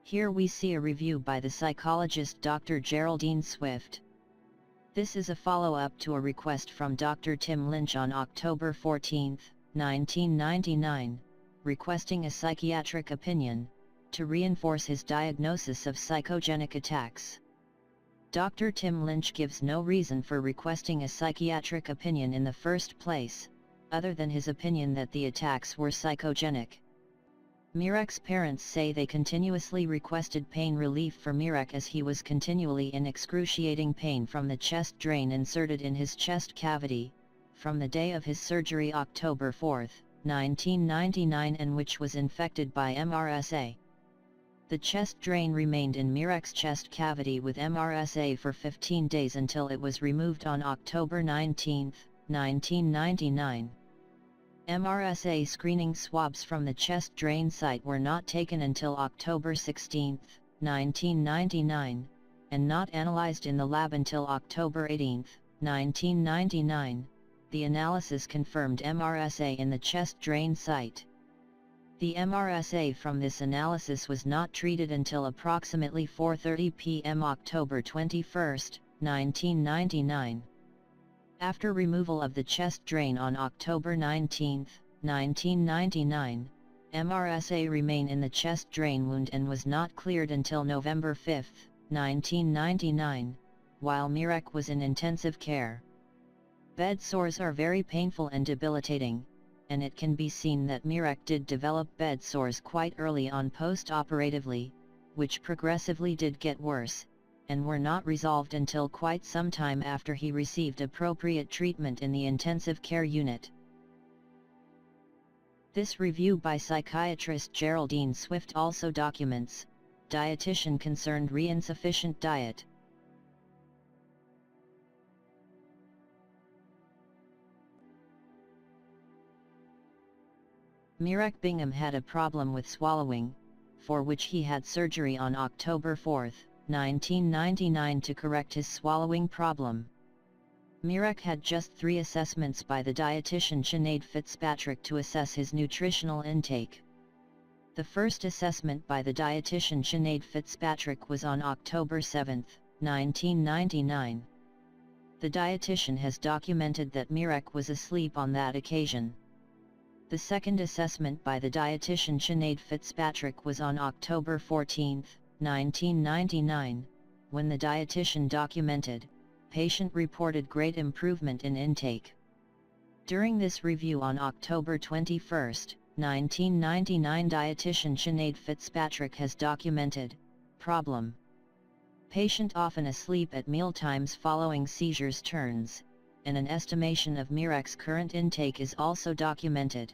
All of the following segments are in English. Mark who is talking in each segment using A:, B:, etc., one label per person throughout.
A: Here we see a review by the psychologist Dr. Geraldine Swift. This is a follow-up to a request from Dr. Tim Lynch on October 14, 1999, requesting a psychiatric opinion, to reinforce his diagnosis of psychogenic attacks. Dr. Tim Lynch gives no reason for requesting a psychiatric opinion in the first place, other than his opinion that the attacks were psychogenic. Mirek's parents say they continuously requested pain relief for Mirek as he was continually in excruciating pain from the chest drain inserted in his chest cavity, from the day of his surgery October 4, 1999, and which was infected by MRSA. The chest drain remained in Mirek's chest cavity with MRSA for 15 days until it was removed on October 19, 1999. MRSA screening swabs from the chest drain site were not taken until October 16, 1999, and not analyzed in the lab until October 18, 1999. The analysis confirmed MRSA in the chest drain site. The MRSA from this analysis was not treated until approximately 4:30 p.m. October 21, 1999. After removal of the chest drain on October 19, 1999, MRSA remained in the chest drain wound and was not cleared until November 5, 1999, while Mirek was in intensive care. Bed sores are very painful and debilitating, and it can be seen that Mirek did develop bed sores quite early on post-operatively, which progressively did get worse, and were not resolved until quite some time after he received appropriate treatment in the intensive care unit. This review by psychiatrist Geraldine Swift also documents, dietitian concerned re insufficient diet. Mirek Bingham had a problem with swallowing, for which he had surgery on October 4, 1999 to correct his swallowing problem. Mirek had just 3 assessments by the dietitian Sinead Fitzpatrick to assess his nutritional intake. The first assessment by the dietitian Sinead Fitzpatrick was on October 7, 1999. The dietitian has documented that Mirek was asleep on that occasion. The second assessment by the dietitian Sinead Fitzpatrick was on October 14, 1999, when the dietitian documented, patient reported great improvement in intake. During this review on October 21, 1999, dietitian Sinead Fitzpatrick has documented, problem. Patient often asleep at mealtimes following seizures turns, and an estimation of Mirek's current intake is also documented.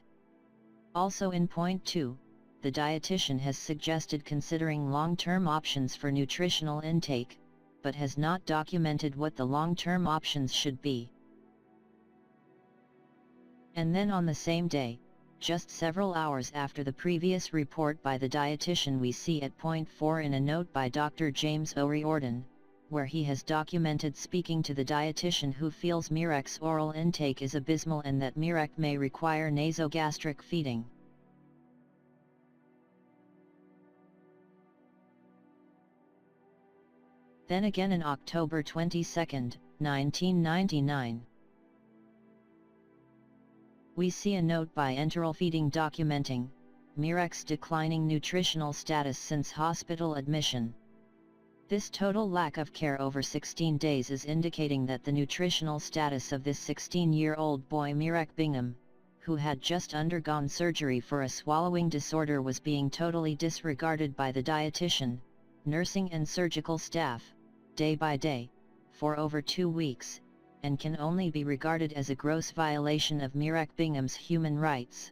A: Also in point 2, the dietitian has suggested considering long-term options for nutritional intake, but has not documented what the long-term options should be. And then on the same day, just several hours after the previous report by the dietitian, we see at point 4 in a note by Dr. James O'Riordan, where he has documented speaking to the dietitian who feels Mirek's oral intake is abysmal and that Mirek may require nasogastric feeding. Then again in October 22, 1999. We see a note by enteral feeding documenting, Mirek's declining nutritional status since hospital admission. This total lack of care over 16 days is indicating that the nutritional status of this 16-year-old boy Mirek Bingham, who had just undergone surgery for a swallowing disorder, was being totally disregarded by the dietitian, nursing and surgical staff, day by day, for over 2 weeks, and can only be regarded as a gross violation of Mirek Bingham's human rights.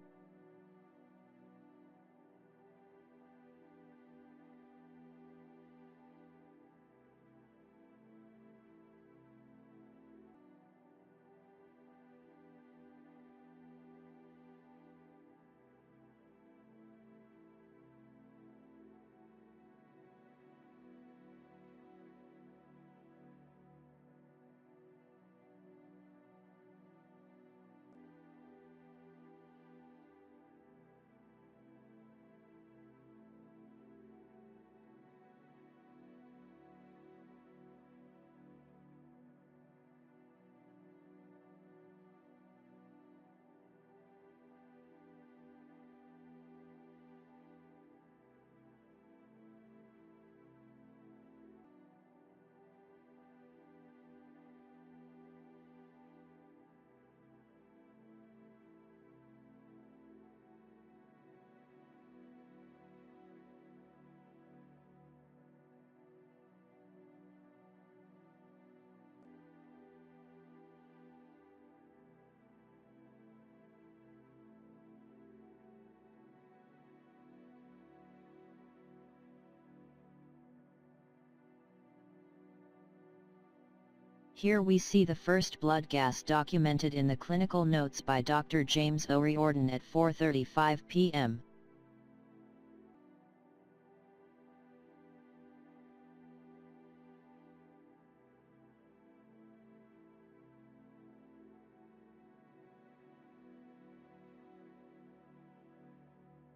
A: Here we see the first blood gas documented in the clinical notes by Dr. James O'Riordan at 4:35 p.m.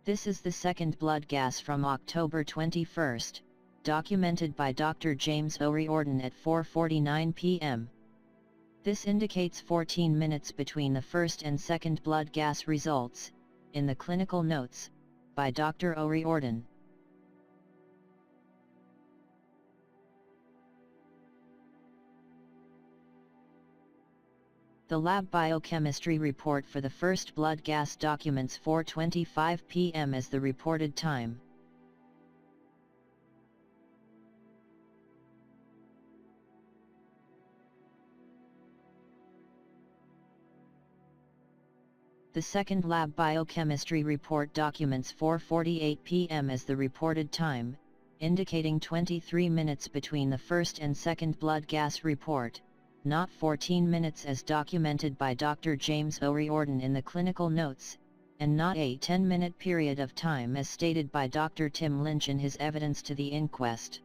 A: This is the second blood gas from October 21st. Documented by Dr. James O'Riordan at 4:49 p.m. This indicates 14 minutes between the first and second blood gas results, in the clinical notes, by Dr. O'Riordan. The lab biochemistry report for the first blood gas documents 4:25 p.m. as the reported time. The second lab biochemistry report documents 4:48 p.m. as the reported time, indicating 23 minutes between the first and second blood gas report, not 14 minutes as documented by Dr. James O'Riordan in the clinical notes, and not a 10-minute period of time as stated by Dr. Tim Lynch in his evidence to the inquest.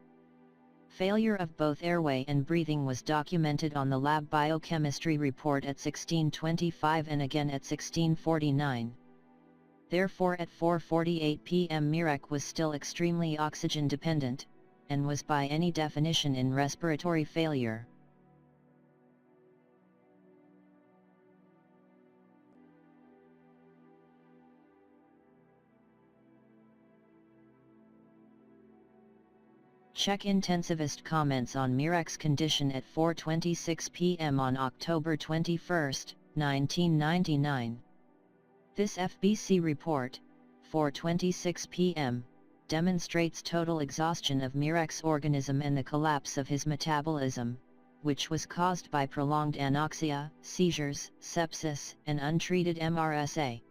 A: Failure of both airway and breathing was documented on the lab biochemistry report at 16:25 and again at 16:49. Therefore at 4:48 p.m. Mirek was still extremely oxygen dependent, and was by any definition in respiratory failure. Check intensivist comments on Mirek's condition at 4:26 p.m. on October 21, 1999. This FBC report, 4:26 p.m., demonstrates total exhaustion of Mirek's organism and the collapse of his metabolism, which was caused by prolonged anoxia, seizures, sepsis, and untreated MRSA.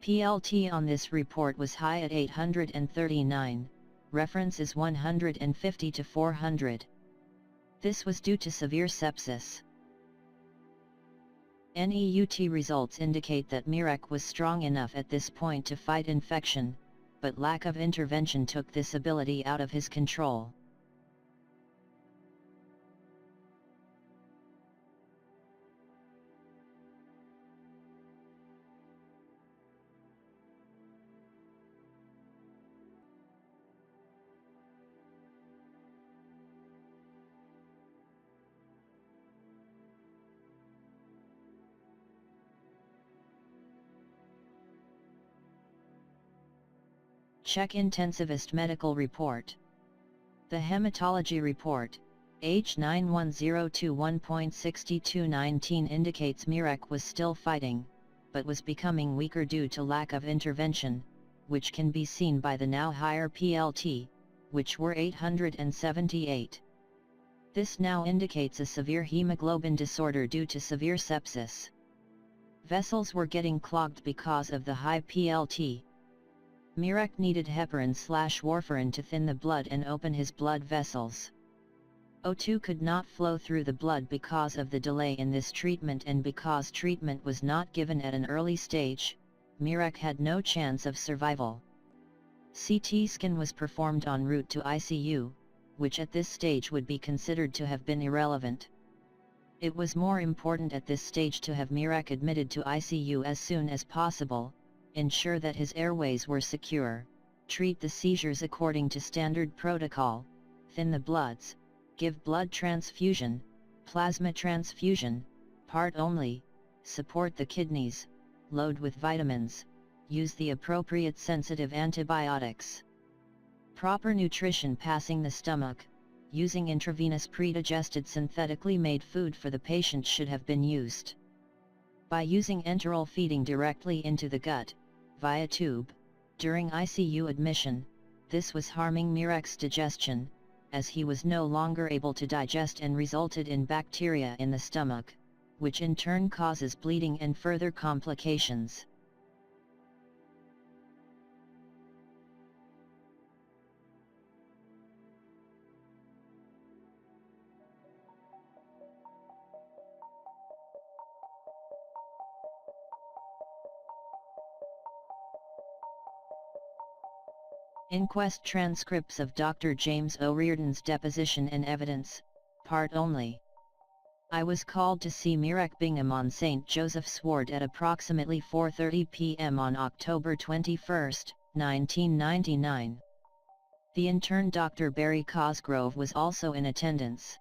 A: PLT on this report was high at 839. Reference is 150 to 400. This was due to severe sepsis. NEUT results indicate that Mirek was strong enough at this point to fight infection, but lack of intervention took this ability out of his control. Check intensivist medical report. The hematology report, H91021.6219 indicates Mirek was still fighting, but was becoming weaker due to lack of intervention, which can be seen by the now higher PLT, which were 878. This now indicates a severe hemoglobin disorder due to severe sepsis. Vessels were getting clogged because of the high PLT. Mirek needed heparin/warfarin to thin the blood and open his blood vessels. O2 could not flow through the blood because of the delay in this treatment, and because treatment was not given at an early stage, Mirek had no chance of survival. CT scan was performed en route to ICU, which at this stage would be considered to have been irrelevant. It was more important at this stage to have Mirek admitted to ICU as soon as possible, ensure that his airways were secure, treat the seizures according to standard protocol, thin the bloods, give blood transfusion, plasma transfusion, part only, support the kidneys, load with vitamins, use the appropriate sensitive antibiotics. Proper nutrition passing the stomach, using intravenous pre-digested synthetically made food for the patient should have been used. By using enteral feeding directly into the gut, via tube, during ICU admission, this was harming Mirek's digestion, as he was no longer able to digest and resulted in bacteria in the stomach, which in turn causes bleeding and further complications. Inquest transcripts of Dr. James O'Riordan's deposition and evidence, part only. I was called to see Mirek Bingham on St. Joseph's Ward at approximately 4:30 p.m. on October 21, 1999. The intern Dr. Barry Cosgrove was also in attendance.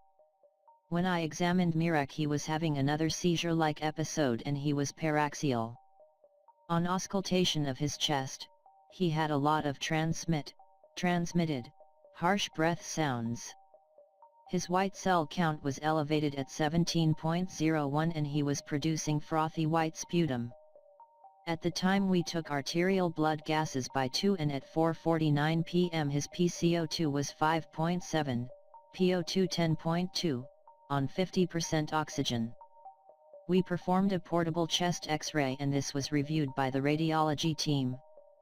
A: When I examined Mirek, he was having another seizure-like episode and he was paraxial. On auscultation of his chest, he had a lot of transmitted, harsh breath sounds. His white cell count was elevated at 17.01 and he was producing frothy white sputum. At the time we took arterial blood gases by 2 and at 4:49 p.m. his PCO2 was 5.7, PO2 10.2, on 50% oxygen. We performed a portable chest X-ray and this was reviewed by the radiology team,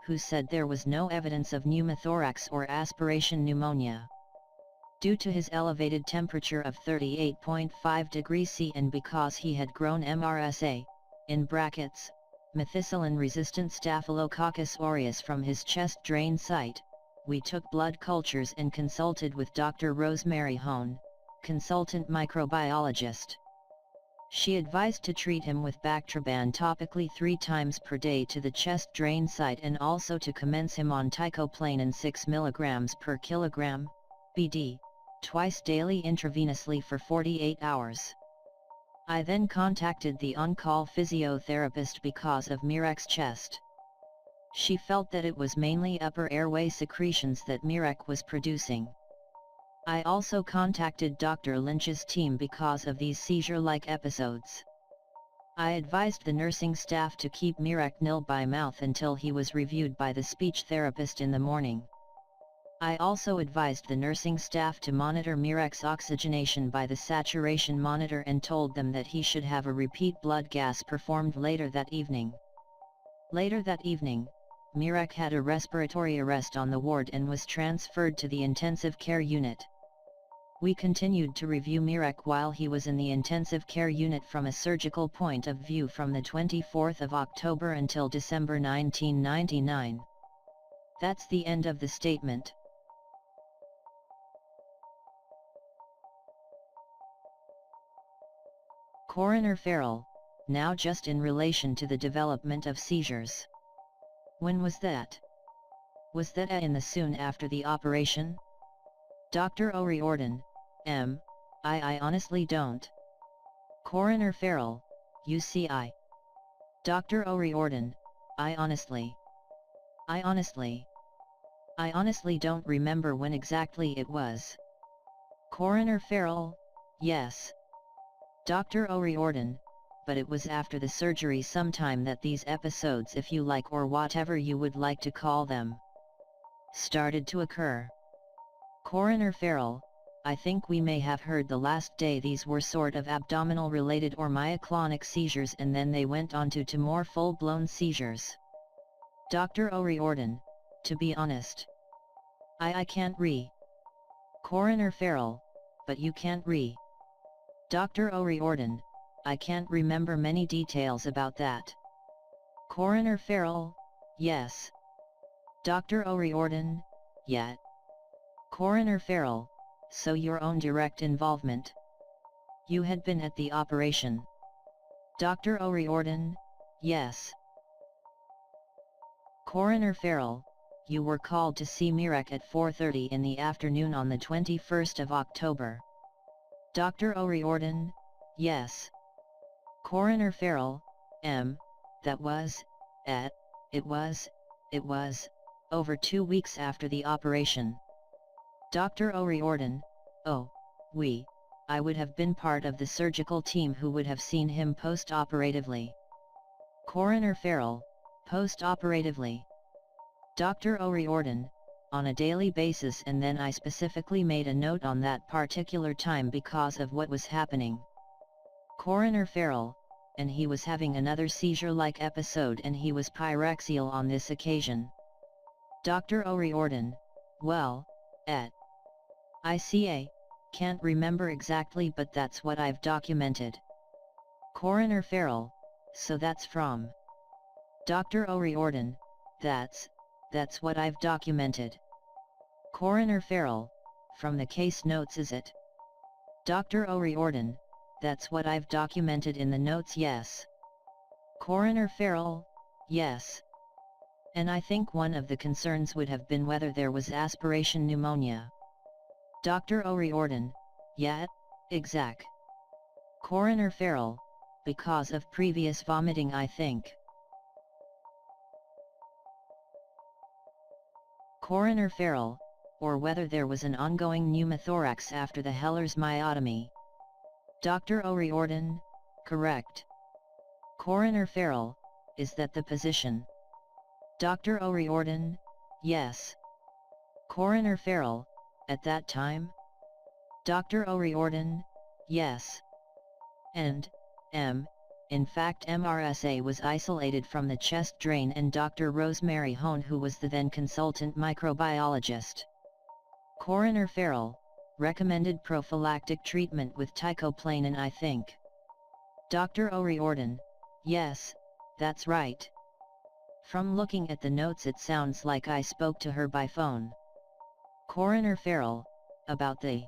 A: who said there was no evidence of pneumothorax or aspiration pneumonia. Due to his elevated temperature of 38.5 degrees C and because he had grown MRSA, in brackets, methicillin-resistant Staphylococcus aureus from his chest drain site, we took blood cultures and consulted with Dr. Rosemary Hone, consultant microbiologist. She advised to treat him with Bactroban topically 3 times per day to the chest drain site and also to commence him on teicoplanin 6 mg per kilogram, BD, twice daily intravenously for 48 hours. I then contacted the on-call physiotherapist because of Mirek's chest. She felt that it was mainly upper airway secretions that Mirek was producing. I also contacted Dr. Lynch's team because of these seizure-like episodes. I advised the nursing staff to keep Mirek nil by mouth until he was reviewed by the speech therapist in the morning. I also advised the nursing staff to monitor Mirek's oxygenation by the saturation monitor and told them that he should have a repeat blood gas performed later that evening. Later that evening, Mirek had a respiratory arrest on the ward and was transferred to the intensive care unit. We continued to review Mirek while he was in the intensive care unit from a surgical point of view from the 24th of October until December 1999. That's the end of the statement. Coroner Farrell, now just in relation to the development of seizures. When was that? Was that in the soon after the operation? Dr. O'Riordan, M. I honestly don't. Coroner Farrell, UCI. Dr. O'Riordan, I honestly don't remember when exactly it was. Coroner Farrell, yes. Dr. O'Riordan, but it was after the surgery sometime that these episodes, if you like or whatever you would like to call them, started to occur. Coroner Farrell, I think we may have heard the last day these were sort of abdominal related or myoclonic seizures, and then they went on to more full-blown seizures. Dr. O'Riordan, to be honest, I can't Coroner Farrell, but you can't Dr. O'Riordan, I can't remember many details about that. Coroner Farrell, yes. Dr. O'Riordan, yeah. Coroner Farrell, so your own direct involvement. You had been at the operation. Dr. O'Riordan, yes. Coroner Farrell, you were called to see Mirek at 4:30 in the afternoon on the 21st of October. Dr. O'Riordan, yes. Coroner Farrell, that was, it was, over 2 weeks after the operation. Dr. O'Riordan, oh, I would have been part of the surgical team who would have seen him post-operatively. Coroner Farrell, post-operatively. Dr. O'Riordan, on a daily basis, and then I specifically made a note on that particular time because of what was happening. Coroner Farrell, and he was having another seizure-like episode and he was pyrexial on this occasion. Dr. O'Riordan, well, I can't remember exactly, but that's what I've documented. Coroner Farrell, so that's from. Dr. O'Riordan, that's what I've documented. Coroner Farrell, from the case notes, is it? Dr. O'Riordan, that's what I've documented in the notes, yes. Coroner Farrell, yes. And I think one of the concerns would have been whether there was aspiration pneumonia. Dr. O'Riordan, yeah, exact. Coroner Farrell, because of previous vomiting, I think. Coroner Farrell, or whether there was an ongoing pneumothorax after the Heller's myotomy. Dr. O'Riordan, correct. Coroner Farrell, is that the position? Dr. O'Riordan, yes. Coroner Farrell, at that time? Dr. O'Riordan, yes. And, in fact MRSA was isolated from the chest drain, and Dr. Rosemary Hone, who was the then consultant microbiologist. Coroner Farrell, recommended prophylactic treatment with teicoplanin, I think. Dr. O'Riordan, yes, that's right. From looking at the notes it sounds like I spoke to her by phone. Coroner Farrell, about the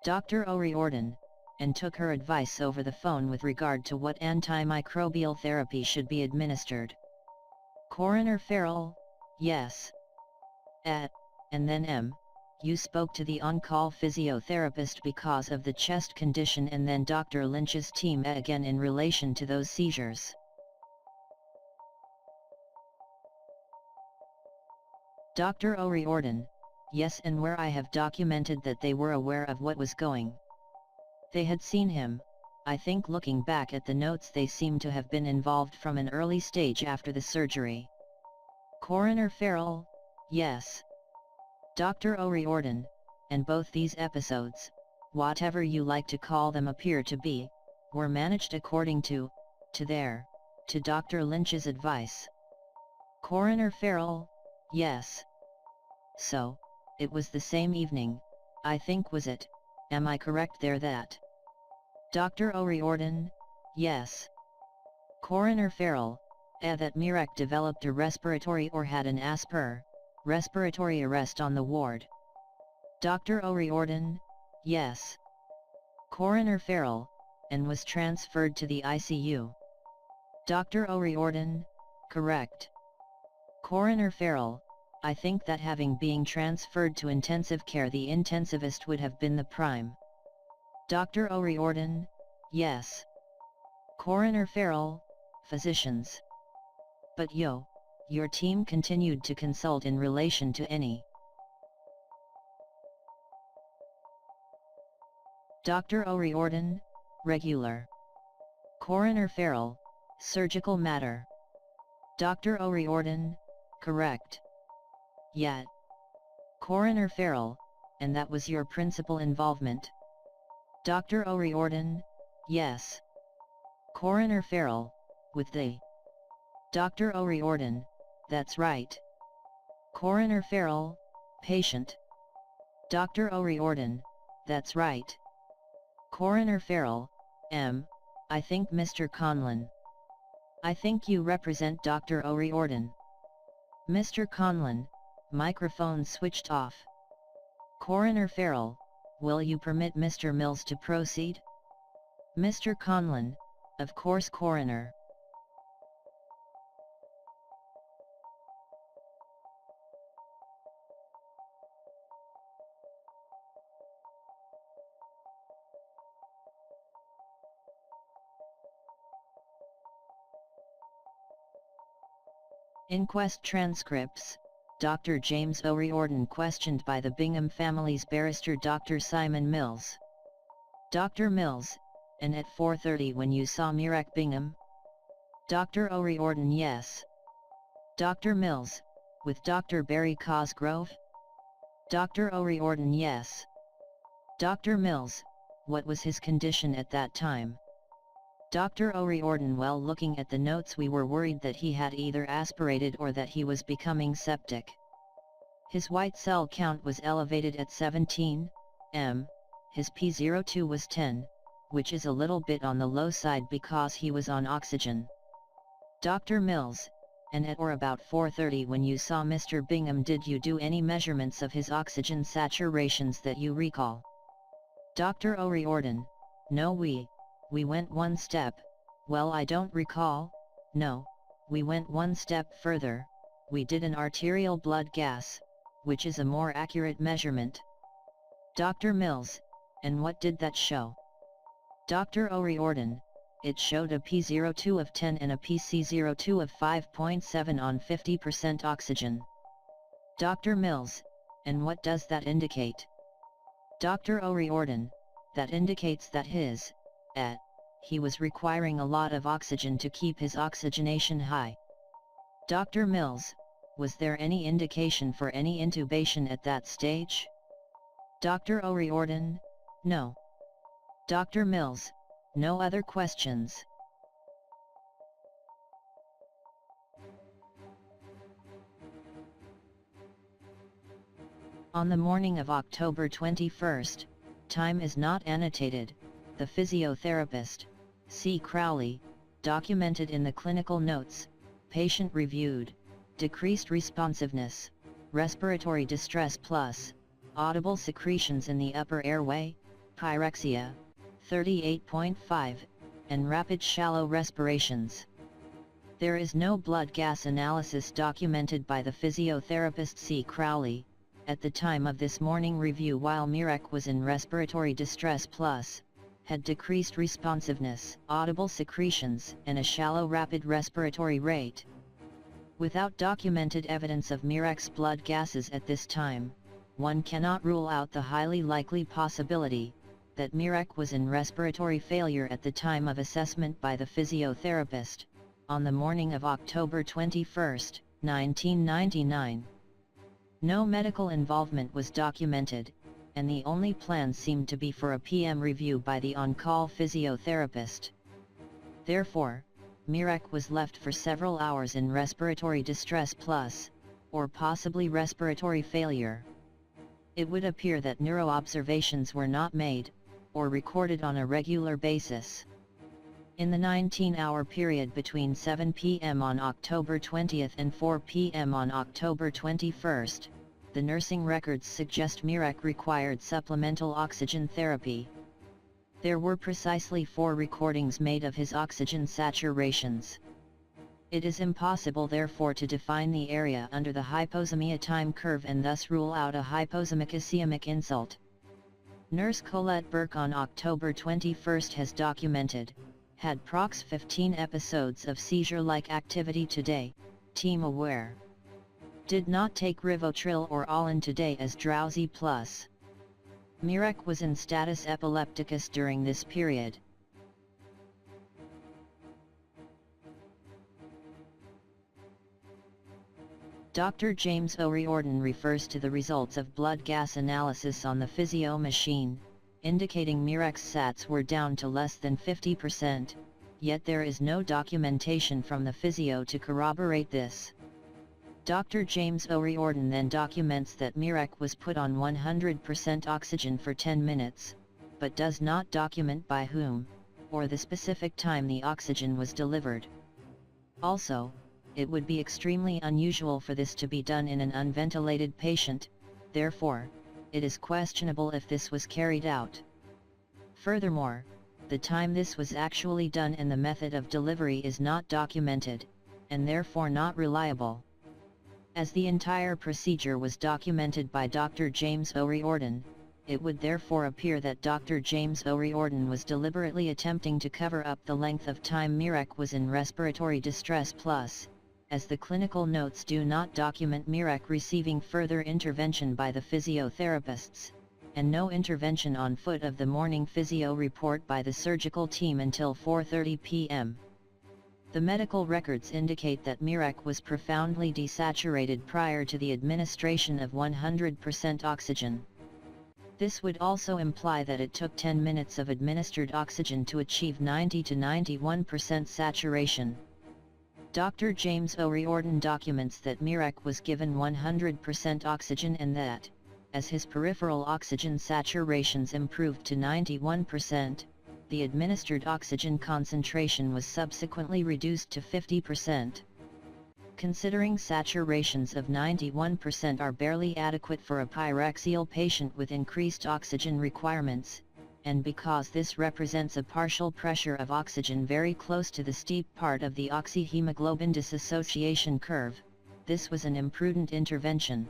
A: Dr. O'Riordan, and took her advice over the phone with regard to what antimicrobial therapy should be administered. Coroner Farrell, yes. And then you spoke to the on-call physiotherapist because of the chest condition, and then Dr. Lynch's team again in relation to those seizures. Dr. O'Riordan, yes, and where I have documented that they were aware of what was going. They had seen him. I think looking back at the notes they seem to have been involved from an early stage after the surgery. Coroner Farrell, yes. Dr. O'Riordan, and both these episodes, whatever you like to call them, appear to be, were managed according to Dr. Lynch's advice. Coroner Farrell, yes. So, it was the same evening, I think, was it? Am I correct there that? Dr. O'Riordan, yes. Coroner Farrell, that Mirek developed a respiratory or had an respiratory arrest on the ward. Dr. O'Riordan, yes. Coroner Farrell, and was transferred to the ICU. Dr. O'Riordan, correct. Coroner Farrell, I think that having being transferred to intensive care, the intensivist would have been the prime. Dr. O'Riordan, yes. Coroner Farrell, physicians. But your team continued to consult in relation to any. Dr. O'Riordan, regular. Coroner Farrell, surgical matter. Dr. O'Riordan, correct. Yet. Coroner Farrell, and that was your principal involvement? Dr. O'Riordan: yes. Coroner Farrell: with the Dr. O'Riordan: that's right. Coroner Farrell: patient. Dr. O'Riordan: that's right. Coroner Farrell: I think Mr. Conlon. I think you represent Dr. O'Riordan. Mr. Conlon: microphone switched off. Coroner Farrell: will you permit Mr. Mills to proceed? Mr. Conlon: of course, Coroner. Inquest transcripts. Dr. James O'Riordan questioned by the Bingham family's barrister Dr. Simon Mills. Dr. Mills: and at 4:30 when you saw Mirek Bingham? Dr. O'Riordan: yes. Dr. Mills: with Dr. Barry Cosgrove? Dr. O'Riordan: yes. Dr. Mills: what was his condition at that time? Dr. O'Riordan: well, looking at the notes we were worried that he had either aspirated or that he was becoming septic. His white cell count was elevated at 17 m, his P02 was 10, which is a little bit on the low side because he was on oxygen. Dr. Mills: and at or about 4:30 when you saw Mr. Bingham, did you do any measurements of his oxygen saturations that you recall? Dr. O'Riordan: no, we went one step. Well, I don't recall. No, we went one step further. We did an arterial blood gas, which is a more accurate measurement. Dr. Mills: and what did that show? Dr. O'Riordan: it showed a P02 of 10 and a PC02 of 5.7 on 50% oxygen. Dr. Mills: and what does that indicate? Dr. O'Riordan: that indicates that he was requiring a lot of oxygen to keep his oxygenation high. Dr. Mills: was there any indication for any intubation at that stage? Dr. O'Riordan: no. Dr. Mills: no other questions. On the morning of October 21, time is not annotated, the physiotherapist, C. Crowley, documented in the clinical notes, patient reviewed, decreased responsiveness, respiratory distress plus, audible secretions in the upper airway, pyrexia, 38.5, and rapid shallow respirations. There is no blood gas analysis documented by the physiotherapist C. Crowley, at the time of this morning review while Mirek was in respiratory distress plus, had decreased responsiveness, audible secretions, and a shallow rapid respiratory rate. Without documented evidence of Mirek's blood gases at this time, one cannot rule out the highly likely possibility that Mirek was in respiratory failure at the time of assessment by the physiotherapist, on the morning of October 21, 1999. No medical involvement was documented, and the only plan seemed to be for a PM review by the on-call physiotherapist. Therefore, Mirek was left for several hours in respiratory distress plus, or possibly respiratory failure. It would appear that neuro-observations were not made, or recorded on a regular basis. In the 19-hour period between 7 p.m. on October 20 and 4 p.m. on October 21, the nursing records suggest Mirek required supplemental oxygen therapy. There were precisely 4 recordings made of his oxygen saturations. It is impossible therefore to define the area under the hyposemia time curve and thus rule out a hyposemic ischemic insult. Nurse Colette Burke on October 21 has documented, had prox 15 episodes of seizure-like activity today, team aware. Did not take Rivotril or Alin today as drowsy plus. Mirek was in status epilepticus during this period. Dr. James O'Riordan refers to the results of blood gas analysis on the physio machine, indicating Mirek's SATs were down to less than 50%, yet there is no documentation from the physio to corroborate this. Dr. James O'Riordan then documents that Mirek was put on 100% oxygen for 10 minutes, but does not document by whom, or the specific time the oxygen was delivered. Also, it would be extremely unusual for this to be done in an unventilated patient, therefore, it is questionable if this was carried out. Furthermore, the time this was actually done and the method of delivery is not documented, and therefore not reliable. As the entire procedure was documented by Dr. James O'Riordan, it would therefore appear that Dr. James O'Riordan was deliberately attempting to cover up the length of time Mirek was in respiratory distress plus, as the clinical notes do not document Mirek receiving further intervention by the physiotherapists, and no intervention on foot of the morning physio report by the surgical team until 4:30 p.m. The medical records indicate that Mirek was profoundly desaturated prior to the administration of 100% oxygen. This would also imply that it took 10 minutes of administered oxygen to achieve 90 to 91% saturation. Dr. James O'Riordan documents that Mirek was given 100% oxygen and that, as his peripheral oxygen saturations improved to 91%, the administered oxygen concentration was subsequently reduced to 50%. Considering saturations of 91% are barely adequate for a pyrexial patient with increased oxygen requirements, and because this represents a partial pressure of oxygen very close to the steep part of the oxyhemoglobin dissociation curve, this was an imprudent intervention.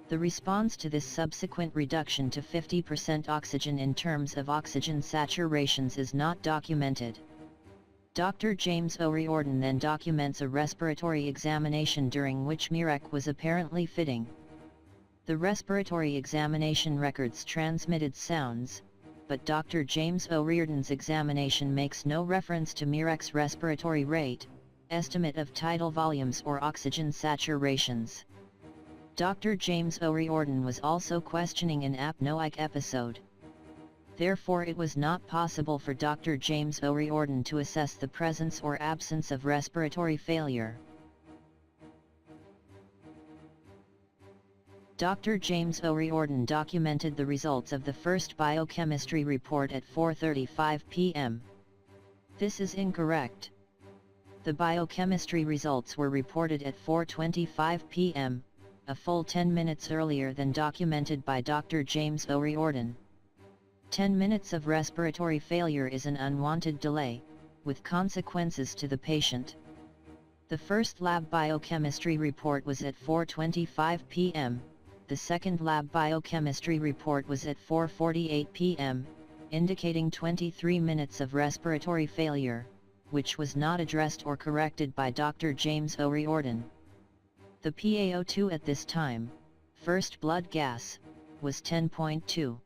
A: The response to this subsequent reduction to 50% oxygen in terms of oxygen saturations is not documented. Dr. James O'Riordan then documents a respiratory examination during which Mirek was apparently fitting. The respiratory examination records transmitted sounds, but Dr. James O'Riordan's examination makes no reference to Mirek's respiratory rate, estimate of tidal volumes or oxygen saturations. Dr. James O'Riordan was also questioning an apnoic episode. Therefore it was not possible for Dr. James O'Riordan to assess the presence or absence of respiratory failure. Dr. James O'Riordan documented the results of the first biochemistry report at 4:35 p.m. This is incorrect. The biochemistry results were reported at 4:25 p.m., a full 10 minutes earlier than documented by Dr. James O'Riordan. 10 minutes of respiratory failure is an unwanted delay, with consequences to the patient. The first lab biochemistry report was at 4:25 p.m., the second lab biochemistry report was at 4:48 p.m., indicating 23 minutes of respiratory failure, which was not addressed or corrected by Dr. James O'Riordan. The PaO2 at this time, first blood gas, was 10.2.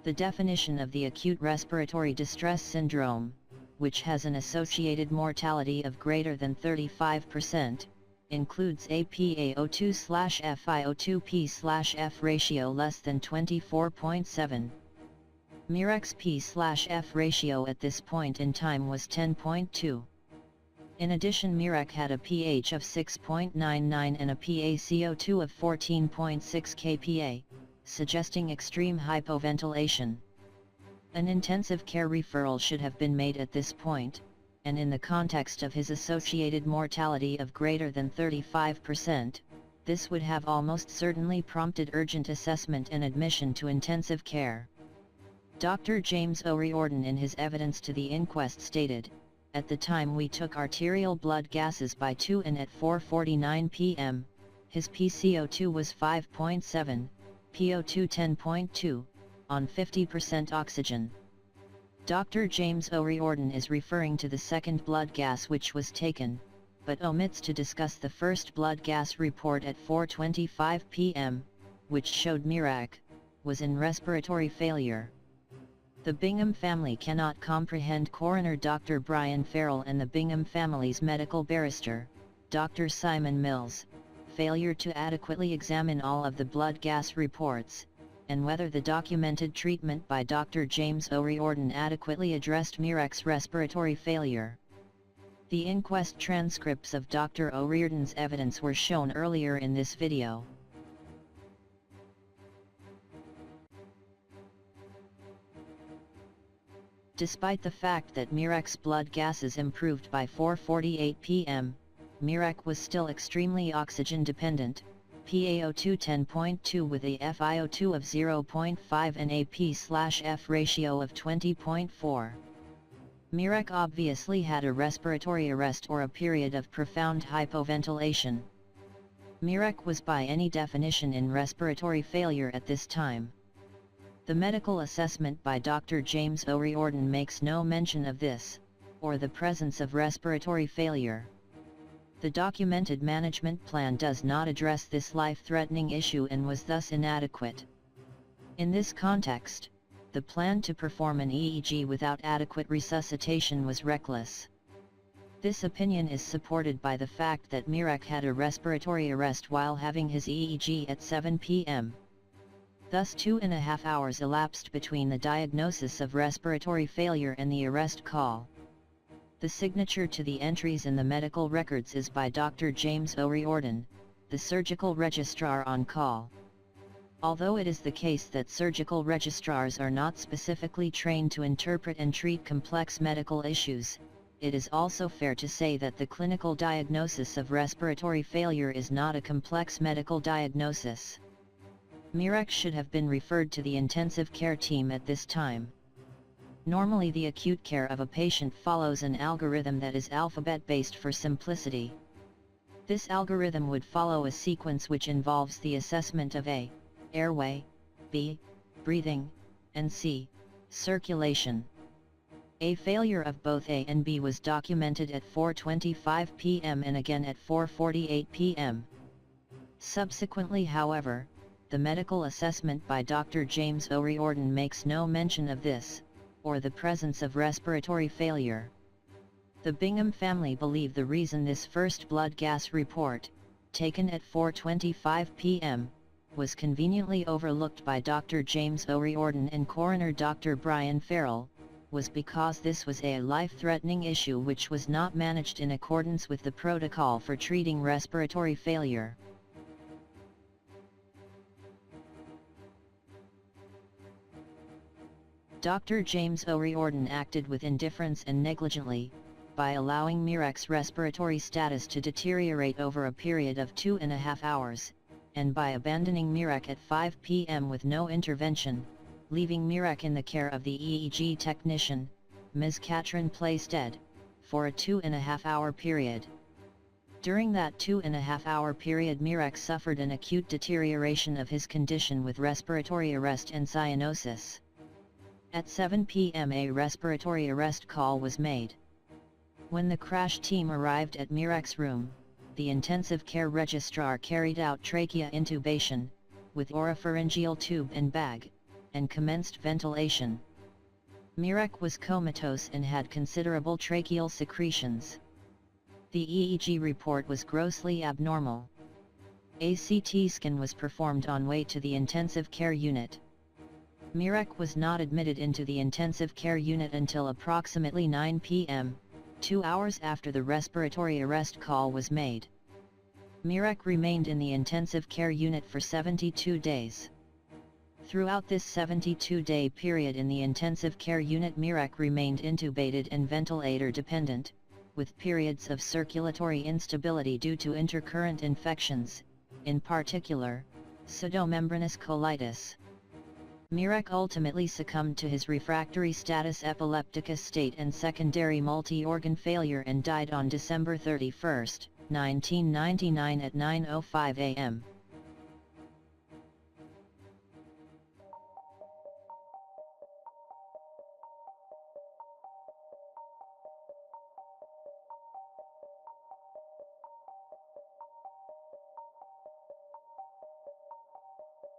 A: The definition of the acute respiratory distress syndrome, which has an associated mortality of greater than 35%, includes a PaO2/FiO2P/F ratio less than 24.7. Mirek's P/F ratio at this point in time was 10.2. In addition, Mirek had a pH of 6.99 and a PaCO2 of 14.6 kPa, suggesting extreme hypoventilation. An intensive care referral should have been made at this point, and in the context of his associated mortality of greater than 35%, this would have almost certainly prompted urgent assessment and admission to intensive care. Dr. James O'Riordan in his evidence to the inquest stated, "At the time we took arterial blood gases by 2 and at 4:49 p.m., his PCO2 was 5.7, PO2 10.2, on 50% oxygen." Dr. James O'Riordan is referring to the second blood gas which was taken, but omits to discuss the first blood gas report at 4:25 p.m., which showed Mirek was in respiratory failure. The Bingham family cannot comprehend Coroner Dr. Brian Farrell and the Bingham family's medical barrister, Dr. Simon Mills, failure to adequately examine all of the blood gas reports, and whether the documented treatment by Dr. James O'Riordan adequately addressed Mirek's respiratory failure. The inquest transcripts of Dr. O'Riordan's evidence were shown earlier in this video. Despite the fact that Mirek's blood gases improved by 4:48 p.m., Mirek was still extremely oxygen dependent, PaO2 10.2 with a FiO2 of 0.5 and a P/F ratio of 20.4. Mirek obviously had a respiratory arrest or a period of profound hypoventilation. Mirek was by any definition in respiratory failure at this time. The medical assessment by Dr. James O'Riordan makes no mention of this, or the presence of respiratory failure. The documented management plan does not address this life-threatening issue and was thus inadequate. In this context, the plan to perform an EEG without adequate resuscitation was reckless. This opinion is supported by the fact that Mirek had a respiratory arrest while having his EEG at 7 p.m. Thus 2.5 hours elapsed between the diagnosis of respiratory failure and the arrest call. The signature to the entries in the medical records is by Dr. James O'Riordan, the surgical registrar on call. Although it is the case that surgical registrars are not specifically trained to interpret and treat complex medical issues, it is also fair to say that the clinical diagnosis of respiratory failure is not a complex medical diagnosis. Mirek should have been referred to the intensive care team at this time. Normally the acute care of a patient follows an algorithm that is alphabet-based for simplicity. This algorithm would follow a sequence which involves the assessment of A, airway, B, breathing, and C, circulation. A failure of both A and B was documented at 4:25 p.m. and again at 4:48 p.m. Subsequently, however, the medical assessment by Dr. James O'Riordan makes no mention of this, or the presence of respiratory failure. The Bingham family believe the reason this first blood gas report, taken at 4:25 p.m., was conveniently overlooked by Dr. James O'Riordan and Coroner Dr. Brian Farrell, was because this was a life-threatening issue which was not managed in accordance with the protocol for treating respiratory failure. Dr. James O'Riordan acted with indifference and negligently, by allowing Mirek's respiratory status to deteriorate over a period of 2.5 hours, and by abandoning Mirek at 5 p.m. with no intervention, leaving Mirek in the care of the EEG technician, Ms. Katrin Plaisted, for a 2.5-hour period. During that 2.5-hour period, Mirek suffered an acute deterioration of his condition with respiratory arrest and cyanosis. At 7 p.m. a respiratory arrest call was made. When the crash team arrived at Mirek's room, the intensive care registrar carried out trachea intubation, with oropharyngeal tube and bag, and commenced ventilation. Mirek was comatose and had considerable tracheal secretions. The EEG report was grossly abnormal. A CT scan was performed on way to the intensive care unit. Mirek was not admitted into the intensive care unit until approximately 9 p.m., 2 hours after the respiratory arrest call was made. Mirek remained in the intensive care unit for 72 days. Throughout this 72-day period in the intensive care unit, Mirek remained intubated and ventilator dependent, with periods of circulatory instability due to intercurrent infections, in particular, pseudomembranous colitis. Mirek ultimately succumbed to his refractory status epilepticus state and secondary multi-organ failure and died on December 31, 1999 at 9:05 a.m.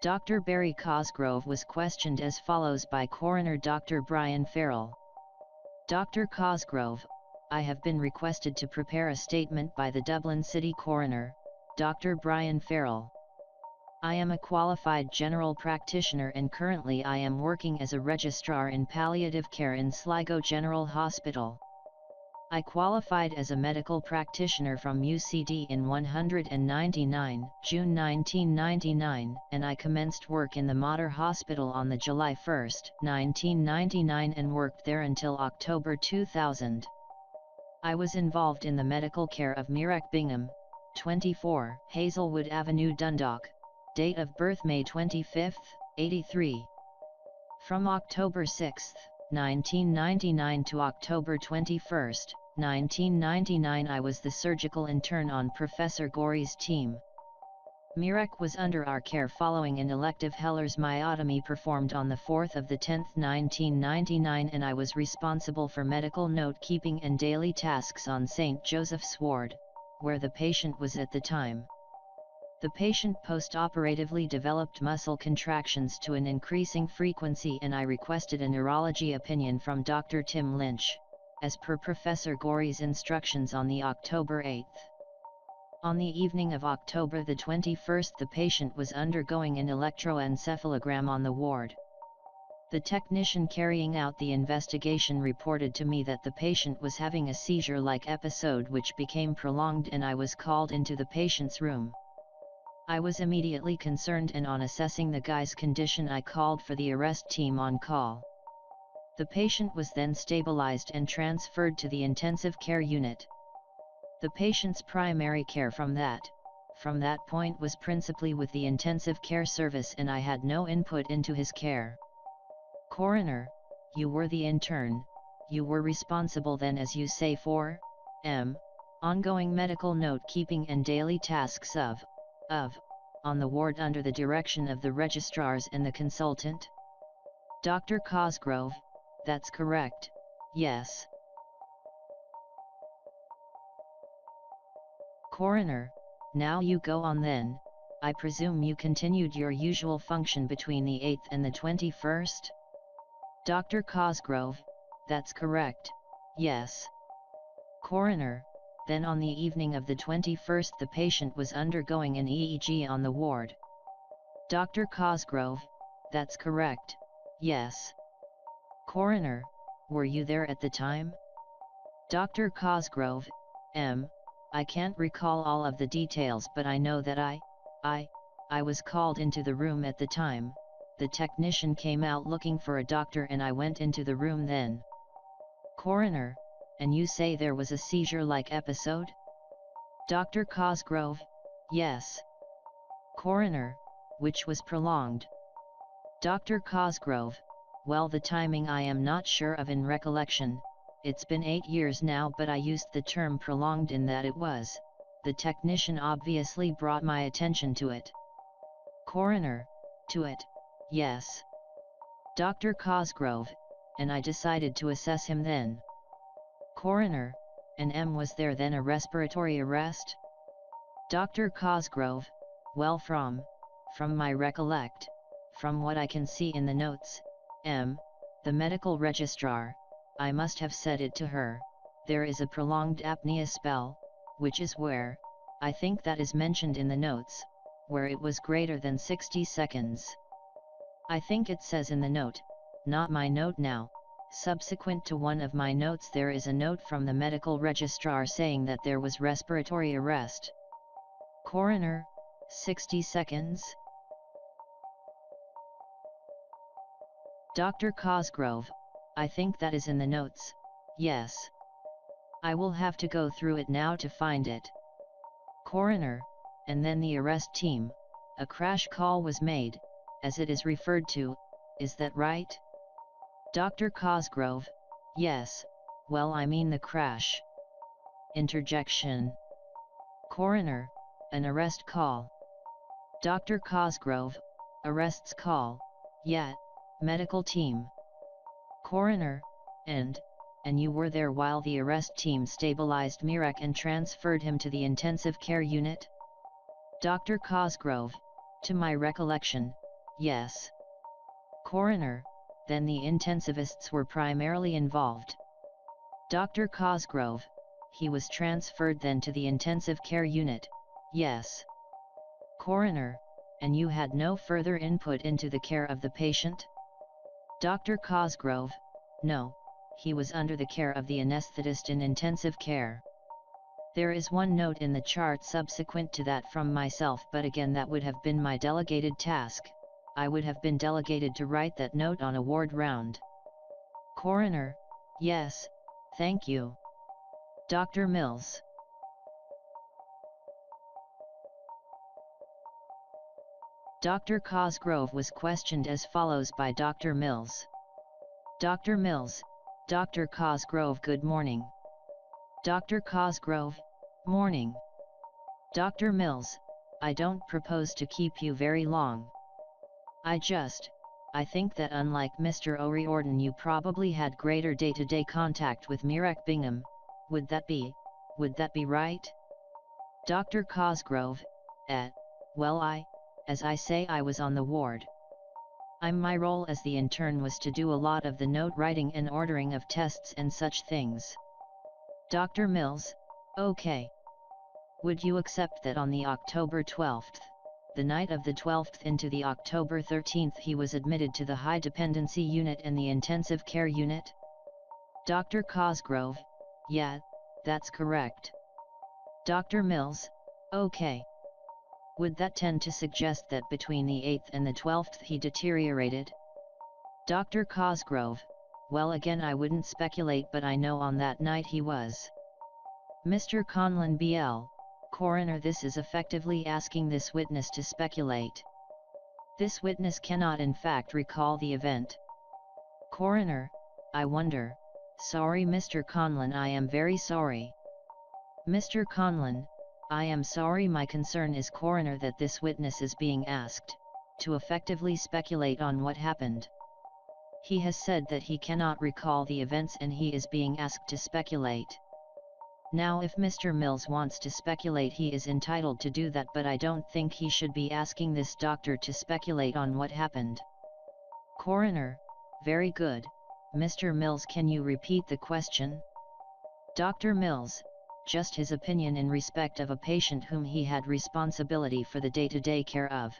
A: Dr. Barry Cosgrove was questioned as follows by Coroner Dr. Brian Farrell. Dr. Cosgrove, I have been requested to prepare a statement by the Dublin City Coroner, Dr. Brian Farrell. I am a qualified general practitioner and currently I am working as a registrar in palliative care in Sligo General Hospital. I qualified as a medical practitioner from UCD in 199, June 1999, and I commenced work in the Mater Hospital on the July 1, 1999 and worked there until October 2000. I was involved in the medical care of Mirek Bingham, 24, Hazelwood Avenue, Dundalk, date of birth May 25, 83. From October 6, 1999 to October 21, 1999 I was the surgical intern on Professor Gorey's team. Mirek was under our care following an elective Heller's myotomy performed on the 4th of the 10th 1999 and I was responsible for medical note-keeping and daily tasks on St. Joseph's Ward, where the patient was at the time. The patient post-operatively developed muscle contractions to an increasing frequency and I requested a neurology opinion from Dr. Tim Lynch, as per Professor Gorey's instructions on the October 8th. On the evening of October the 21st the patient was undergoing an electroencephalogram on the ward. The technician carrying out the investigation reported to me that the patient was having a seizure-like episode which became prolonged and I was called into the patient's room. I was immediately concerned and on assessing the guy's condition I called for the arrest team on call. The patient was then stabilized and transferred to the intensive care unit. The patient's primary care from that point was principally with the intensive care service and I had no input into his care. Coroner, you were the intern, you were responsible then as you say for ongoing medical note-keeping and daily tasks on the ward under the direction of the registrars and the consultant? Dr. Cosgrove, that's correct, yes. Coroner, now you go on then, I presume you continued your usual function between the 8th and the 21st? Dr. Cosgrove, that's correct, yes. Coroner, then on the evening of the 21st the patient was undergoing an EEG on the ward. Dr. Cosgrove, that's correct, yes. Coroner, were you there at the time? Dr. Cosgrove, I can't recall all of the details but I know that I was called into the room at the time. The technician came out looking for a doctor and I went into the room then. Coroner, and you say there was a seizure-like episode? Dr. Cosgrove, yes. Coroner, which was prolonged? Dr. Cosgrove, well the timing I am not sure of in recollection, it's been 8 years now but I used the term prolonged in that it was, the technician obviously brought my attention to it. Coroner, to it, yes. Dr. Cosgrove, and I decided to assess him then. Coroner, and was there then a respiratory arrest? Dr. Cosgrove, well from my recollect, from what I can see in the notes, the medical registrar, I must have said it to her, there is a prolonged apnea spell, which is where, I think that is mentioned in the notes, where it was greater than 60 seconds. I think it says in the note, not my note now. Subsequent to one of my notes there is a note from the medical registrar saying that there was respiratory arrest. Coroner, 60 seconds? Dr. Cosgrove, I think that is in the notes, yes. I will have to go through it now to find it. Coroner, and then the arrest team, a crash call was made, as it is referred to, is that right? Dr. Cosgrove, yes, well I mean the crash. Interjection. Coroner, an arrest call. Dr. Cosgrove, arrests call, yeah, medical team. Coroner, and you were there while the arrest team stabilized Mirek and transferred him to the intensive care unit? Dr. Cosgrove, to my recollection, yes. Coroner, then the intensivists were primarily involved. Dr. Cosgrove, he was transferred then to the intensive care unit, yes. Coroner, and you had no further input into the care of the patient? Dr. Cosgrove, no, he was under the care of the anesthetist in intensive care. There is one note in the chart subsequent to that from myself, but again that would have been my delegated task. I would have been delegated to write that note on a ward round. Coroner, yes, thank you. Dr. Mills. Dr. Cosgrove was questioned as follows by Dr. Mills. Dr. Mills, Dr. Cosgrove, good morning. Dr. Cosgrove, morning. Dr. Mills, I don't propose to keep you very long. I think that unlike Mr. O'Riordan you probably had greater day-to-day contact with Mirek Bingham, would that be right? Dr. Cosgrove, well as I say, I was on the ward. My role as the intern was to do a lot of the note writing and ordering of tests and such things. Dr. Mills, okay. Would you accept that on the October 12th, the night of the 12th into the October 13th, he was admitted to the high dependency unit and the intensive care unit? Dr. Cosgrove, yeah, that's correct. Dr. Mills, okay. Would that tend to suggest that between the 8th and the 12th he deteriorated? Dr. Cosgrove, well, again I wouldn't speculate, but I know on that night he was. Mr. Conlon BL, Coroner, this is effectively asking this witness to speculate. This witness cannot in fact recall the event. Coroner, I wonder. Sorry Mr. Conlon, I am very sorry. Mr. Conlon, I am sorry. My concern is, Coroner, that this witness is being asked to effectively speculate on what happened. He has said that he cannot recall the events and he is being asked to speculate. Now if Mr. Mills wants to speculate, he is entitled to do that, but I don't think he should be asking this doctor to speculate on what happened. Coroner, very good. Mr. Mills, can you repeat the question? Dr. Mills, just his opinion in respect of a patient whom he had responsibility for the day-to-day care of.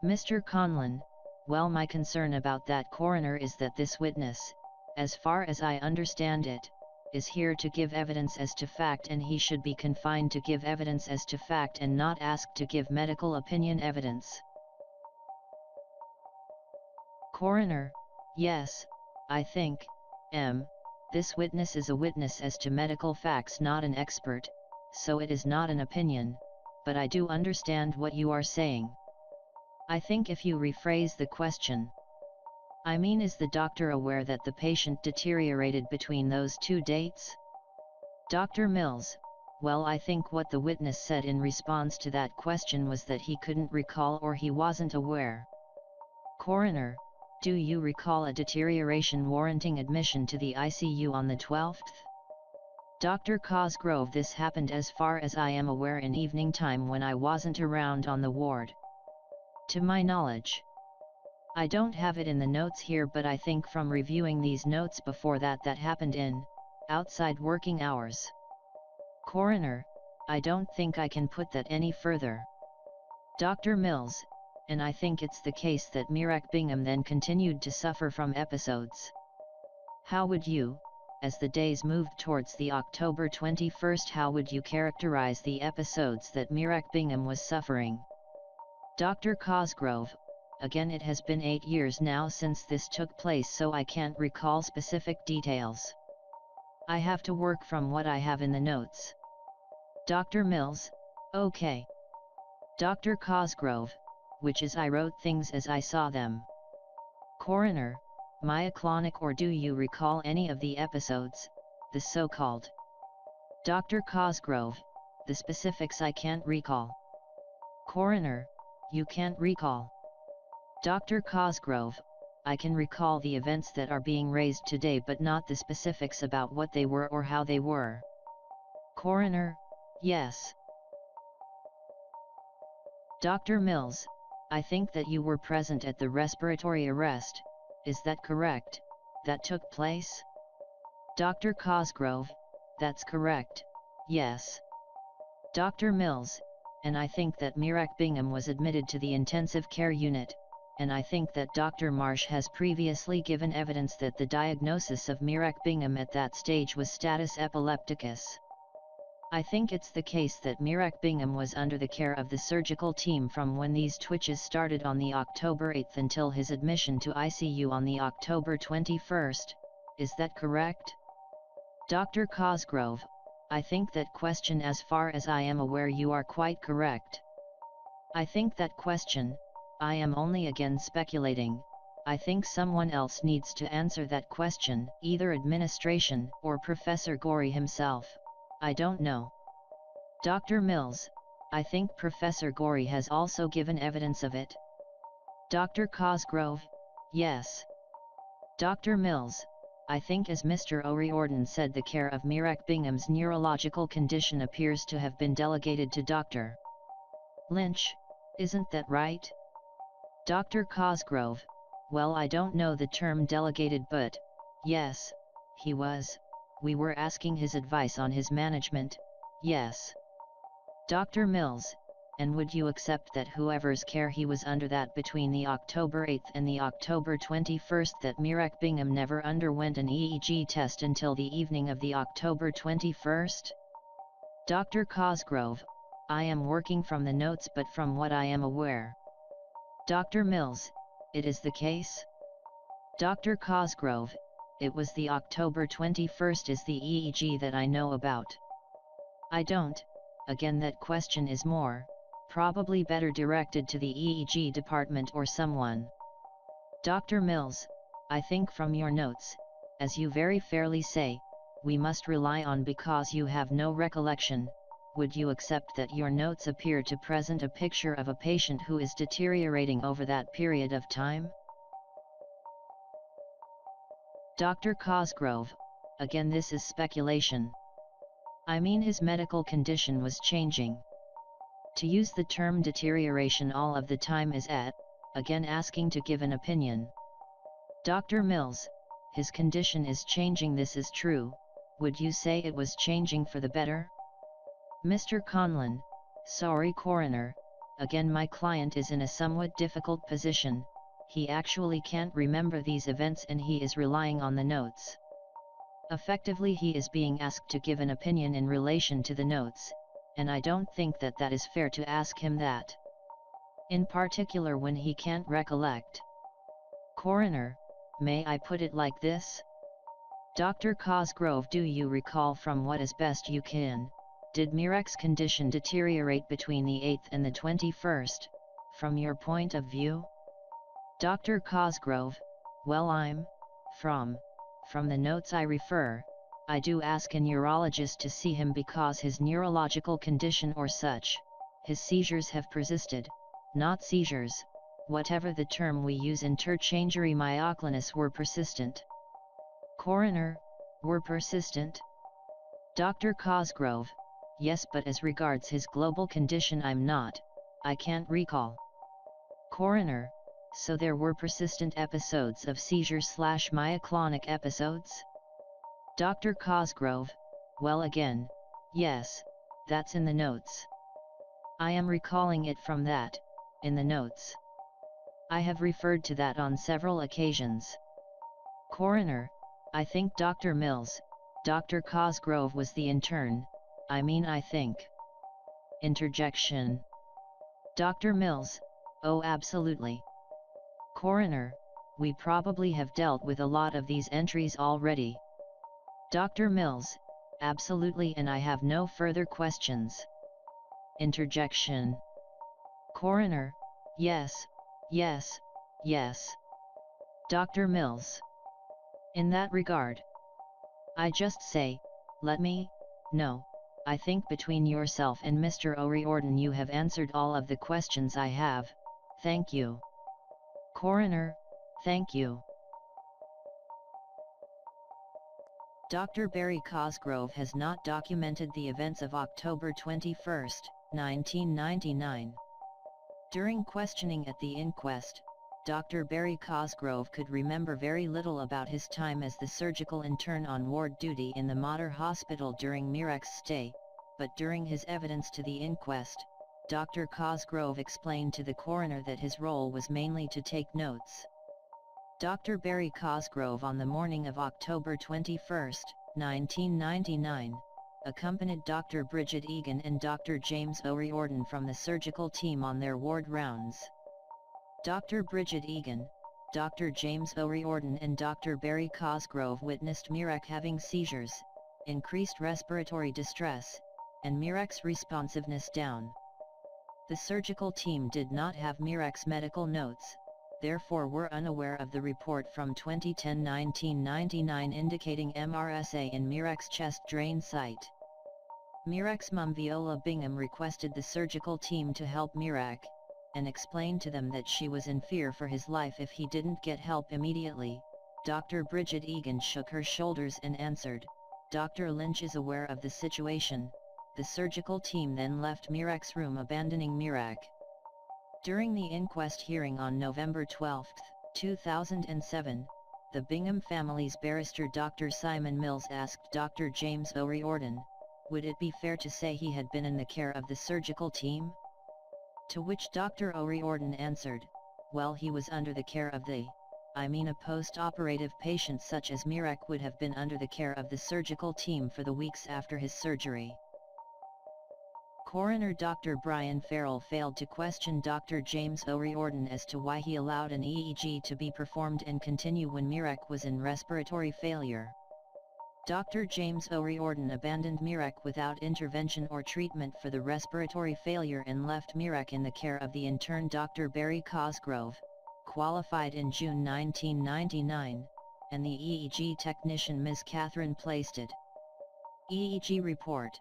A: Mr. Conlon, well, my concern about that, Coroner, is that this witness, as far as I understand it, is here to give evidence as to fact, and he should be confined to give evidence as to fact and not asked to give medical opinion evidence. Coroner, yes, I think, this witness is a witness as to medical facts, not an expert, so it is not an opinion, but I do understand what you are saying. I think if you rephrase the question, I mean, is the doctor aware that the patient deteriorated between those two dates? Dr. Mills, well, I think what the witness said in response to that question was that he couldn't recall or he wasn't aware. Coroner, do you recall a deterioration warranting admission to the ICU on the 12th? Dr. Cosgrove, this happened, as far as I am aware, in evening time when I wasn't around on the ward. To my knowledge. I don't have it in the notes here, but I think from reviewing these notes before that happened in outside working hours. Coroner, I don't think I can put that any further. Dr. Mills, and I think it's the case that Mirek Bingham then continued to suffer from episodes. How would you, as the days moved towards the October 21st, how would you characterize the episodes that Mirek Bingham was suffering? Dr. Cosgrove, again, it has been 8 years now since this took place, so I can't recall specific details. I have to work from what I have in the notes. Dr. Mills, okay. Dr. Cosgrove, which is I wrote things as I saw them. Coroner, myoclonic, or do you recall any of the episodes, the so-called? Dr. Cosgrove, the specifics I can't recall. Coroner, you can't recall. Dr. Cosgrove, I can recall the events that are being raised today, but not the specifics about what they were or how they were. Coroner, yes. Dr. Mills, I think that you were present at the respiratory arrest, is that correct, that took place? Dr. Cosgrove, that's correct, yes. Dr. Mills, and I think that Mirek Bingham was admitted to the intensive care unit, and I think that Dr. Marsh has previously given evidence that the diagnosis of Mirek Bingham at that stage was status epilepticus. I think it's the case that Mirek Bingham was under the care of the surgical team from when these twitches started on the October 8th until his admission to ICU on the October 21st, is that correct? Dr. Cosgrove, I think that question, as far as I am aware, you are quite correct. I think that question, I am only again speculating, I think someone else needs to answer that question, either administration or Professor Gorey himself. I don't know. Dr. Mills, I think Professor Gorey has also given evidence of it. Dr. Cosgrove, yes. Dr. Mills, I think, as Mr. O'Riordan said, the care of Mirek Bingham's neurological condition appears to have been delegated to Dr. Lynch, isn't that right? Dr. Cosgrove, well, I don't know the term delegated, but, yes, he was. We were asking his advice on his management, yes. Dr. Mills, and would you accept that whoever's care he was under that between the October 8th and the October 21st, that Mirek Bingham never underwent an EEG test until the evening of the October 21st? Dr. Cosgrove, I am working from the notes, but from what I am aware. Dr. Mills, it is the case? Dr. Cosgrove, it was the October 21st is the EEG that I know about. I don't, again, that question is probably better directed to the EEG department or someone. Dr. Mills, I think from your notes, as you very fairly say, we must rely on because you have no recollection. Would you accept that your notes appear to present a picture of a patient who is deteriorating over that period of time? Dr. Cosgrove, again, this is speculation. I mean, his medical condition was changing. To use the term deterioration all of the time is again, asking to give an opinion. Dr. Mills, his condition is changing, this is true. Would you say it was changing for the better? Mr. Conlon, sorry coroner, again, my client is in a somewhat difficult position. He actually can't remember these events and he is relying on the notes. Effectively, he is being asked to give an opinion in relation to the notes, and I don't think that that is fair to ask him that. In particular when he can't recollect. Coroner, may I put it like this? Dr. Cosgrove, do you recall from what as best you can, did Mirek's condition deteriorate between the 8th and the 21st, from your point of view? Dr. Cosgrove, well, from the notes I refer, I do ask a neurologist to see him because his neurological condition or such, his seizures have persisted, not seizures, whatever the term we use interchangeary myoclonus, were persistent. Coroner, were persistent? Dr. Cosgrove, yes, but as regards his global condition I can't recall. Coroner, so there were persistent episodes of seizure/myoclonic episodes? Dr. Cosgrove, well, again, yes, that's in the notes. I am recalling it from that, in the notes. I have referred to that on several occasions. Coroner, I think Dr. Mills, Dr. Cosgrove was the intern, I think. Interjection. Dr. Mills, oh, absolutely. Coroner, we probably have dealt with a lot of these entries already. Dr. Mills, absolutely, and I have no further questions. Interjection. Coroner, yes, yes, yes. Dr. Mills. In that regard, I just say, no, I think between yourself and Mr. O'Riordan you have answered all of the questions I have, thank you. Coroner, thank you. Dr. Barry Cosgrove has not documented the events of October 21, 1999. During questioning at the inquest, Dr. Barry Cosgrove could remember very little about his time as the surgical intern on ward duty in the Mater Hospital during Mirek's stay, but during his evidence to the inquest, Dr. Cosgrove explained to the coroner that his role was mainly to take notes. Dr. Barry Cosgrove on the morning of October 21, 1999, accompanied Dr. Bridget Egan and Dr. James O'Riordan from the surgical team on their ward rounds. Dr. Bridget Egan, Dr. James O'Riordan and Dr. Barry Cosgrove witnessed Mirek having seizures, increased respiratory distress, and Mirek's responsiveness down. The surgical team did not have Mirek's medical notes, therefore were unaware of the report from 2010-1999 indicating MRSA in Mirek's chest drain site. Mirek's mum Viola Bingham requested the surgical team to help Mirek, and explained to them that she was in fear for his life if he didn't get help immediately. Dr. Bridget Egan shook her shoulders and answered, "Dr. Lynch is aware of the situation." The surgical team then left Mirek's room, abandoning Mirek. During the inquest hearing on November 12, 2007, the Bingham family's barrister Dr. Simon Mills asked Dr. James O'Riordan, would it be fair to say he had been in the care of the surgical team? To which Dr. O'Riordan answered, well, he was under the care of a post-operative patient such as Mirek would have been under the care of the surgical team for the weeks after his surgery. Coroner Dr. Brian Farrell failed to question Dr. James O'Riordan as to why he allowed an EEG to be performed and continue when Mirek was in respiratory failure. Dr. James O'Riordan abandoned Mirek without intervention or treatment for the respiratory failure and left Mirek in the care of the intern Dr. Barry Cosgrove, qualified in June 1999, and the EEG technician Ms. Catherine Plaisted. EEG report: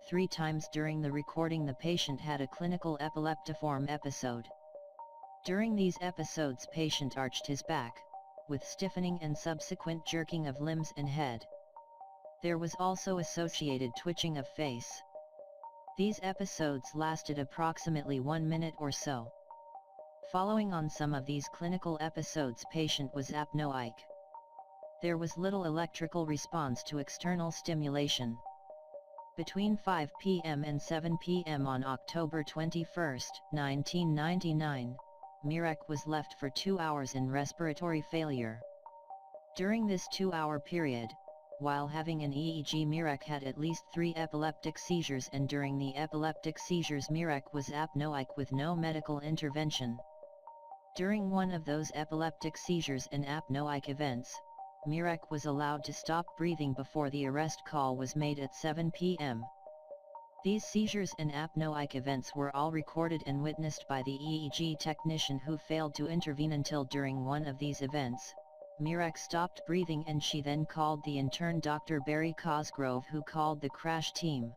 A: 3 times during the recording the patient had a clinical epileptiform episode. During these episodes patient arched his back, with stiffening and subsequent jerking of limbs and head. There was also associated twitching of face. These episodes lasted approximately 1 minute or so. Following on some of these clinical episodes patient was apnoic. There was little electrical response to external stimulation. Between 5 p.m. and 7 p.m. on October 21, 1999, Mirek was left for 2 hours in respiratory failure. During this 2-hour period, while having an EEG Mirek had at least 3 epileptic seizures, and during the epileptic seizures Mirek was apnoic with no medical intervention. During one of those epileptic seizures and apnoic events, Mirek was allowed to stop breathing before the arrest call was made at 7 p.m. These seizures and apnoic events were all recorded and witnessed by the EEG technician, who failed to intervene until during one of these events, Mirek stopped breathing, and she then called the intern Dr. Barry Cosgrove, who called the crash team.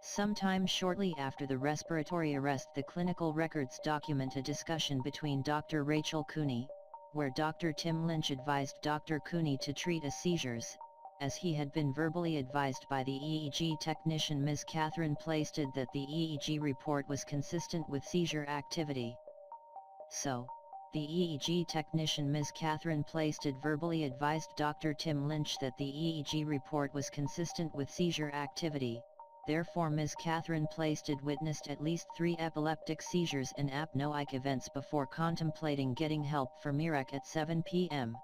A: Sometime shortly after the respiratory arrest, the clinical records document a discussion between Dr. Rachel Cooney, where Dr. Tim Lynch advised Dr. Cooney to treat a seizures, as he had been verbally advised by the EEG technician Ms. Catherine Plaisted that the EEG report was consistent with seizure activity. So, the EEG technician Ms. Catherine Plaisted verbally advised Dr. Tim Lynch that the EEG report was consistent with seizure activity. Therefore Ms. Catherine Plaisted witnessed at least 3 epileptic seizures and apnoic events before contemplating getting help for Mirek at 7 p.m.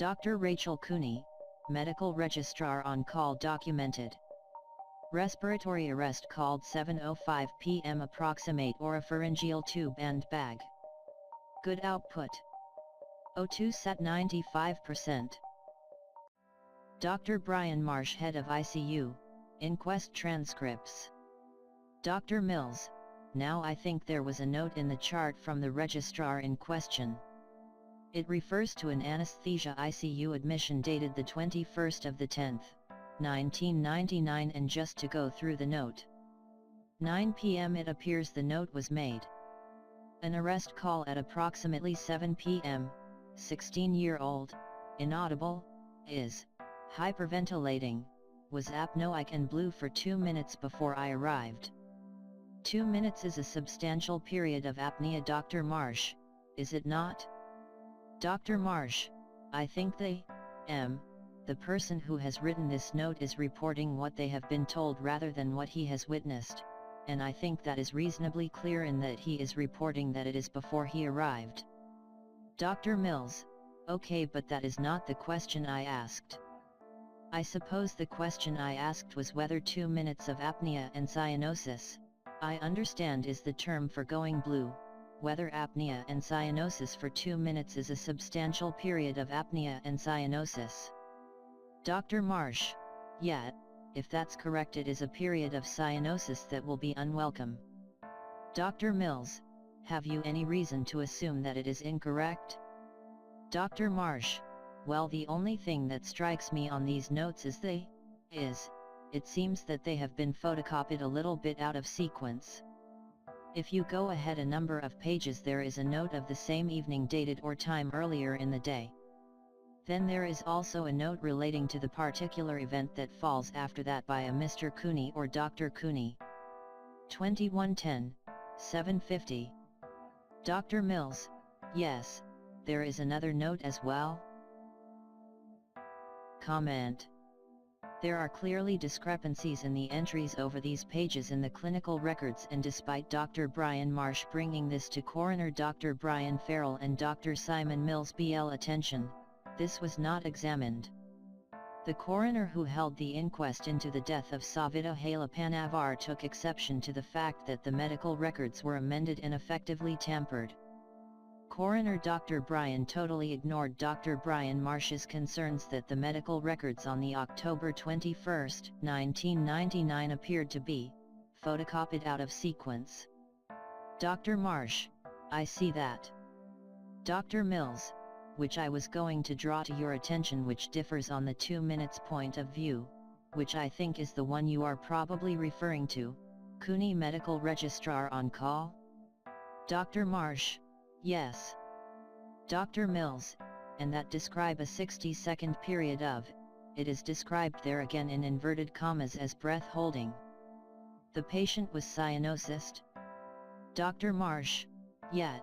A: Dr. Rachel Cooney, medical registrar on call, documented respiratory arrest called 7:05 p.m. approximate oropharyngeal tube and bag. Good output. O2 sat 95%. Dr. Brian Marsh, head of ICU, Inquest transcripts. Dr. Mills, now I think there was a note in the chart from the registrar in question. It refers to an anesthesia ICU admission dated the 21st of the 10th, 1999, and just to go through the note. 9 p.m. it appears the note was made. An arrest call at approximately 7 p.m., 16-year-old, inaudible, is hyperventilating, was apnoic and blew for 2 minutes before I arrived. 2 minutes is a substantial period of apnea, Dr. Marsh, is it not? Dr. Marsh, I think the person who has written this note is reporting what they have been told rather than what he has witnessed. and I think that is reasonably clear in that he is reporting that it is before he arrived. Dr. Mills: okay, but that is not the question I asked. I suppose the question I asked was whether 2 minutes of apnea and cyanosis, I understand is the term for going blue, whether apnea and cyanosis for 2 minutes is a substantial period of apnea and cyanosis. Dr. Marsh: yeah, if that's correct it is a period of cyanosis that will be unwelcome. Dr. Mills: have you any reason to assume that it is incorrect? Dr. Marsh: well, the only thing that strikes me on these notes is it seems that they have been photocopied a little bit out of sequence. If you go ahead a number of pages there is a note of the same evening dated or time earlier in the day. Then there is also a note relating to the particular event that falls after that by a Mr. Cooney or Dr. Cooney. 2110, 750. Dr. Mills: yes, there is another note as well. Comment: there are clearly discrepancies in the entries over these pages in the clinical records, and despite Dr. Brian Marsh bringing this to Coroner Dr. Brian Farrell and Dr. Simon Mills BL attention, this was not examined. The coroner who held the inquest into the death of Savita Halapanavar took exception to the fact that the medical records were amended and effectively tampered. Coroner Dr. Brian totally ignored Dr. Brian Marsh's concerns that the medical records on the October 21, 1999 appeared to be photocopied out of sequence. Dr. Marsh: I see that. Dr. Mills: which I was going to draw to your attention, which differs on the 2 minutes point of view, which I think is the one you are probably referring to, Cooney Medical Registrar on call? Dr. Marsh: yes. Dr. Mills: and that describe a 60-second period of, it is described there again in inverted commas as breath holding. The patient was cyanosed? Dr. Marsh: yeah.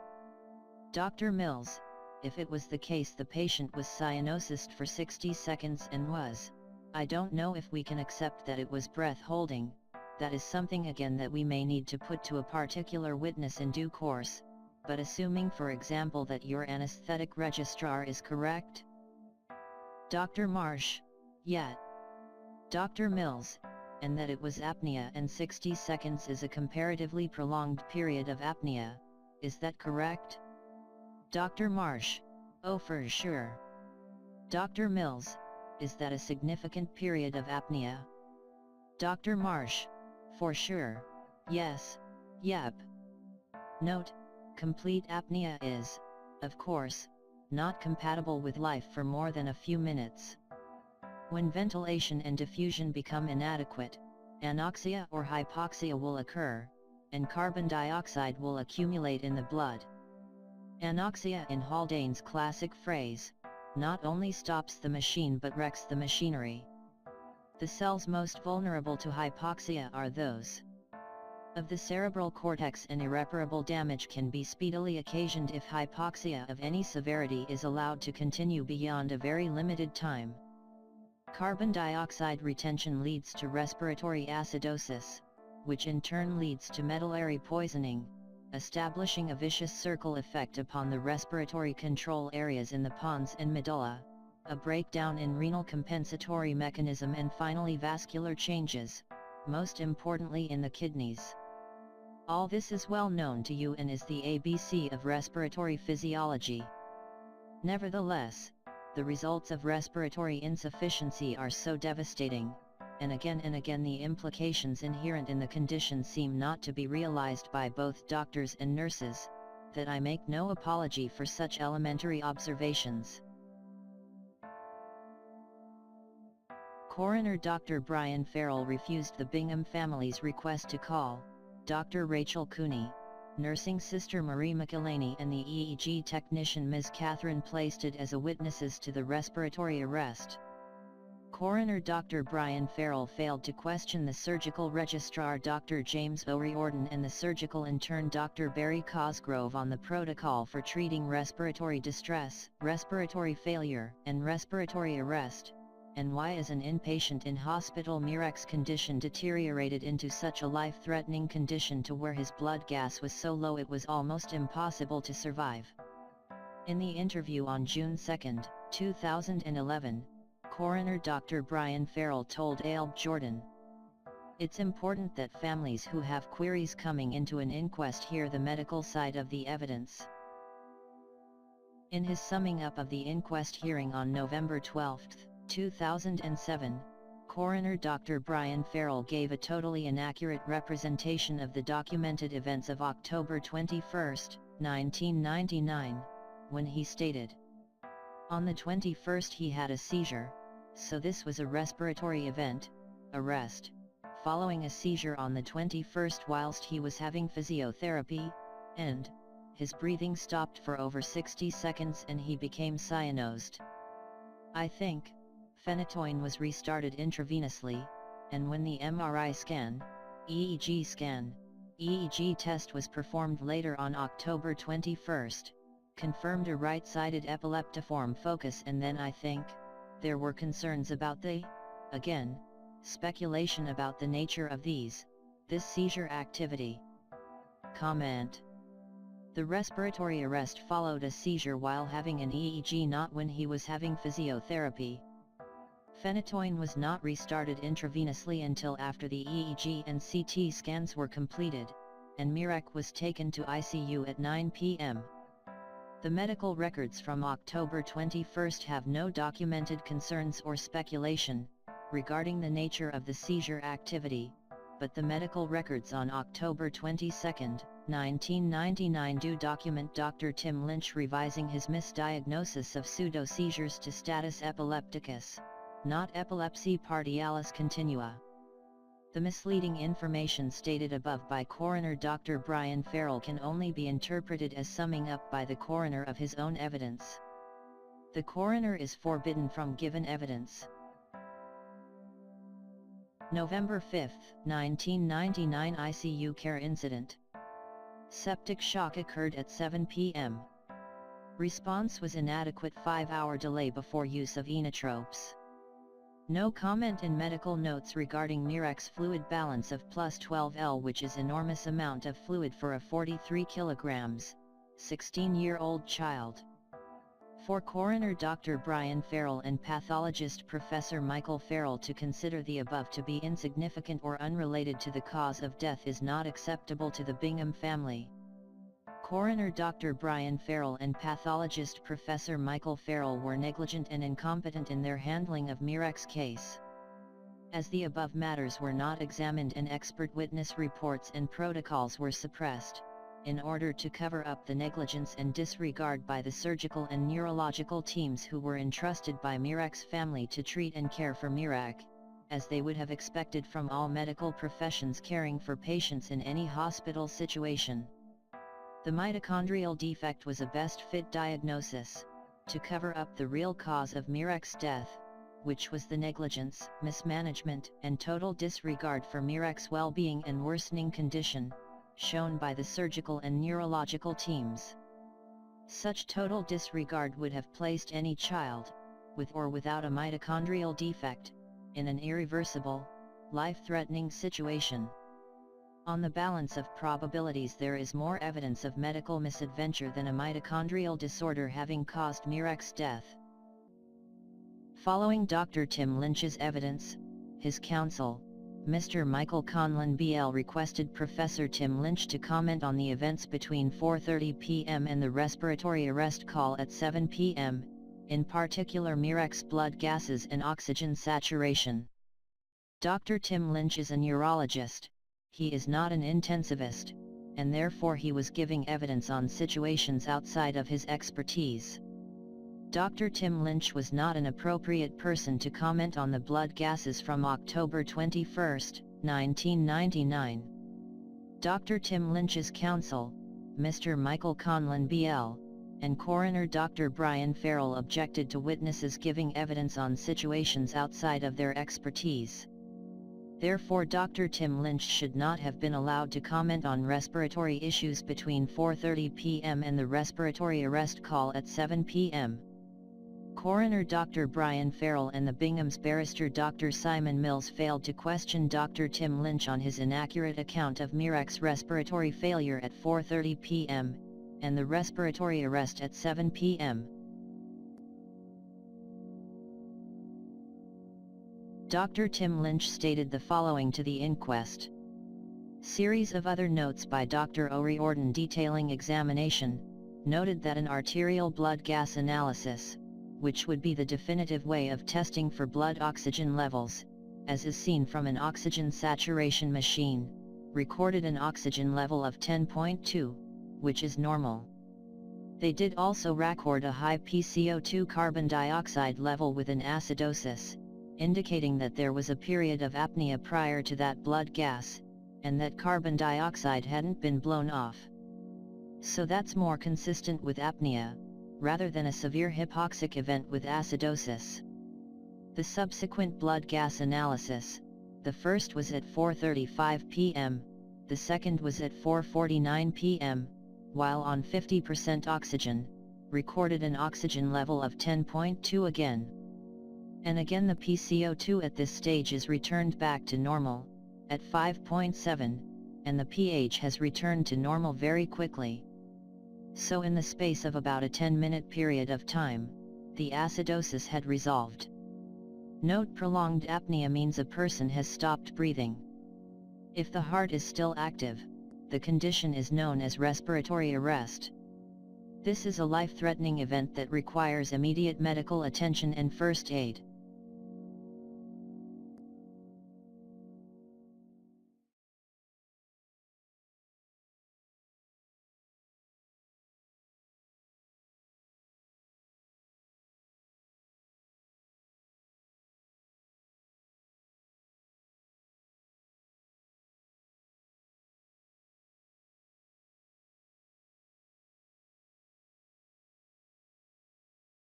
A: Dr. Mills: if it was the case the patient was cyanosed for 60 seconds and was, I don't know if we can accept that it was breath holding, that is something again that we may need to put to a particular witness in due course, but assuming for example that your anesthetic registrar is correct? Dr. Marsh: yeah. Dr. Mills: and that it was apnea, and 60 seconds is a comparatively prolonged period of apnea, is that correct? Dr. Marsh: oh, for sure. Dr. Mills: is that a significant period of apnea? Dr. Marsh: for sure, yes, yep. Note: complete apnea is, of course, not compatible with life for more than a few minutes. When ventilation and diffusion become inadequate, anoxia or hypoxia will occur, and carbon dioxide will accumulate in the blood. Anoxia, in Haldane's classic phrase, not only stops the machine but wrecks the machinery. The cells most vulnerable to hypoxia are those of the cerebral cortex, and irreparable damage can be speedily occasioned if hypoxia of any severity is allowed to continue beyond a very limited time. Carbon dioxide retention leads to respiratory acidosis, which in turn leads to medullary poisoning, establishing a vicious circle effect upon the respiratory control areas in the pons and medulla, a breakdown in renal compensatory mechanism, and finally vascular changes, most importantly in the kidneys. All this is well known to you and is the ABC of respiratory physiology. Nevertheless, the results of respiratory insufficiency are so devastating, and again the implications inherent in the condition seem not to be realized by both doctors and nurses, that I make no apology for such elementary observations. Coroner Dr. Brian Farrell refused the Bingham family's request to call Dr. Rachel Cooney, nursing sister Marie McElhaney, and the EEG technician Ms. Catherine Plaisted as witnesses to the respiratory arrest. Coroner Dr. Brian Farrell failed to question the surgical registrar Dr. James O'Riordan and the surgical intern Dr. Barry Cosgrove on the protocol for treating respiratory distress, respiratory failure, and respiratory arrest, and why as an inpatient in hospital Mirek's condition deteriorated into such a life-threatening condition to where his blood gas was so low it was almost impossible to survive. In the interview on June 2, 2011, Coroner Dr. Brian Farrell told ALB Jordan, "It's important that families who have queries coming into an inquest hear the medical side of the evidence." In his summing up of the inquest hearing on November 12, 2007, Coroner Dr. Brian Farrell gave a totally inaccurate representation of the documented events of October 21, 1999, when he stated, "On the 21st he had a seizure, so this was a respiratory event, arrest, following a seizure on the 21st whilst he was having physiotherapy, and his breathing stopped for over 60 seconds and he became cyanosed. I think phenytoin was restarted intravenously, and when the MRI scan, EEG scan, EEG test was performed later on October 21, confirmed a right-sided epileptiform focus, and then I think there were concerns about again, speculation about the nature of this seizure activity." Comment: the respiratory arrest followed a seizure while having an EEG, not when he was having physiotherapy. Phenytoin was not restarted intravenously until after the EEG and CT scans were completed, and Mirek was taken to ICU at 9 p.m. The medical records from October 21 have no documented concerns or speculation regarding the nature of the seizure activity, but the medical records on October 22, 1999 do document Dr. Tim Lynch revising his misdiagnosis of pseudoseizures to status epilepticus, not epilepsy partialis continua. The misleading information stated above by Coroner Dr. Brian Farrell can only be interpreted as summing up by the coroner of his own evidence. The coroner is forbidden from given evidence. November 5, 1999 ICU care incident. Septic shock occurred at 7 p.m. Response was inadequate, 5-hour delay before use of inotropes. No comment in medical notes regarding Mirek's fluid balance of plus 12 L, which is enormous amount of fluid for a 43 kilograms, 16-year-old child. For Coroner Dr. Brian Farrell and pathologist Professor Michael Farrell to consider the above to be insignificant or unrelated to the cause of death is not acceptable to the Bingham family. Coroner Dr. Brian Farrell and pathologist Professor Michael Farrell were negligent and incompetent in their handling of Mirek's case. As the above matters were not examined and expert witness reports and protocols were suppressed, in order to cover up the negligence and disregard by the surgical and neurological teams who were entrusted by Mirek's family to treat and care for Mirek, as they would have expected from all medical professions caring for patients in any hospital situation. The mitochondrial defect was a best fit diagnosis, to cover up the real cause of Mirek's death, which was the negligence, mismanagement, and total disregard for Mirek's well-being and worsening condition, shown by the surgical and neurological teams. Such total disregard would have placed any child, with or without a mitochondrial defect, in an irreversible, life-threatening situation. On the balance of probabilities, there is more evidence of medical misadventure than a mitochondrial disorder having caused Mirek's death. Following Dr. Tim Lynch's evidence, his counsel, Mr. Michael Conlon BL, requested Professor Tim Lynch to comment on the events between 4:30 p.m. and the respiratory arrest call at 7 p.m., in particular Mirek's blood gases and oxygen saturation. Dr. Tim Lynch is a neurologist. He is not an intensivist, and therefore he was giving evidence on situations outside of his expertise. Dr. Tim Lynch was not an appropriate person to comment on the blood gases from October 21, 1999. Dr. Tim Lynch's counsel, Mr. Michael Conlon BL, and Coroner Dr. Brian Farrell objected to witnesses giving evidence on situations outside of their expertise. Therefore, Dr. Tim Lynch should not have been allowed to comment on respiratory issues between 4:30 p.m. and the respiratory arrest call at 7 p.m. coroner Dr. Brian Farrell and the Bingham's barrister Dr. Simon Mills failed to question Dr. Tim Lynch on his inaccurate account of Mirek's respiratory failure at 4:30 p.m., and the respiratory arrest at 7 p.m. Dr. Tim Lynch stated the following to the inquest. Series of other notes by Dr. O'Riordan detailing examination, noted that an arterial blood gas analysis, which would be the definitive way of testing for blood oxygen levels, as is seen from an oxygen saturation machine, recorded an oxygen level of 10.2, which is normal. They did also record a high PCO2 carbon dioxide level with an acidosis, indicating that there was a period of apnea prior to that blood gas, and that carbon dioxide hadn't been blown off. So that's more consistent with apnea, rather than a severe hypoxic event with acidosis. The subsequent blood gas analysis, the first was at 4:35 p.m., the second was at 4:49 p.m., while on 50% oxygen, recorded an oxygen level of 10.2 again. And again the PCO2 at this stage is returned back to normal, at 5.7, and the pH has returned to normal very quickly. So in the space of about a 10-minute period of time, the acidosis had resolved. Note: prolonged apnea means a person has stopped breathing. If the heart is still active, the condition is known as respiratory arrest. This is a life-threatening event that requires immediate medical attention and first aid.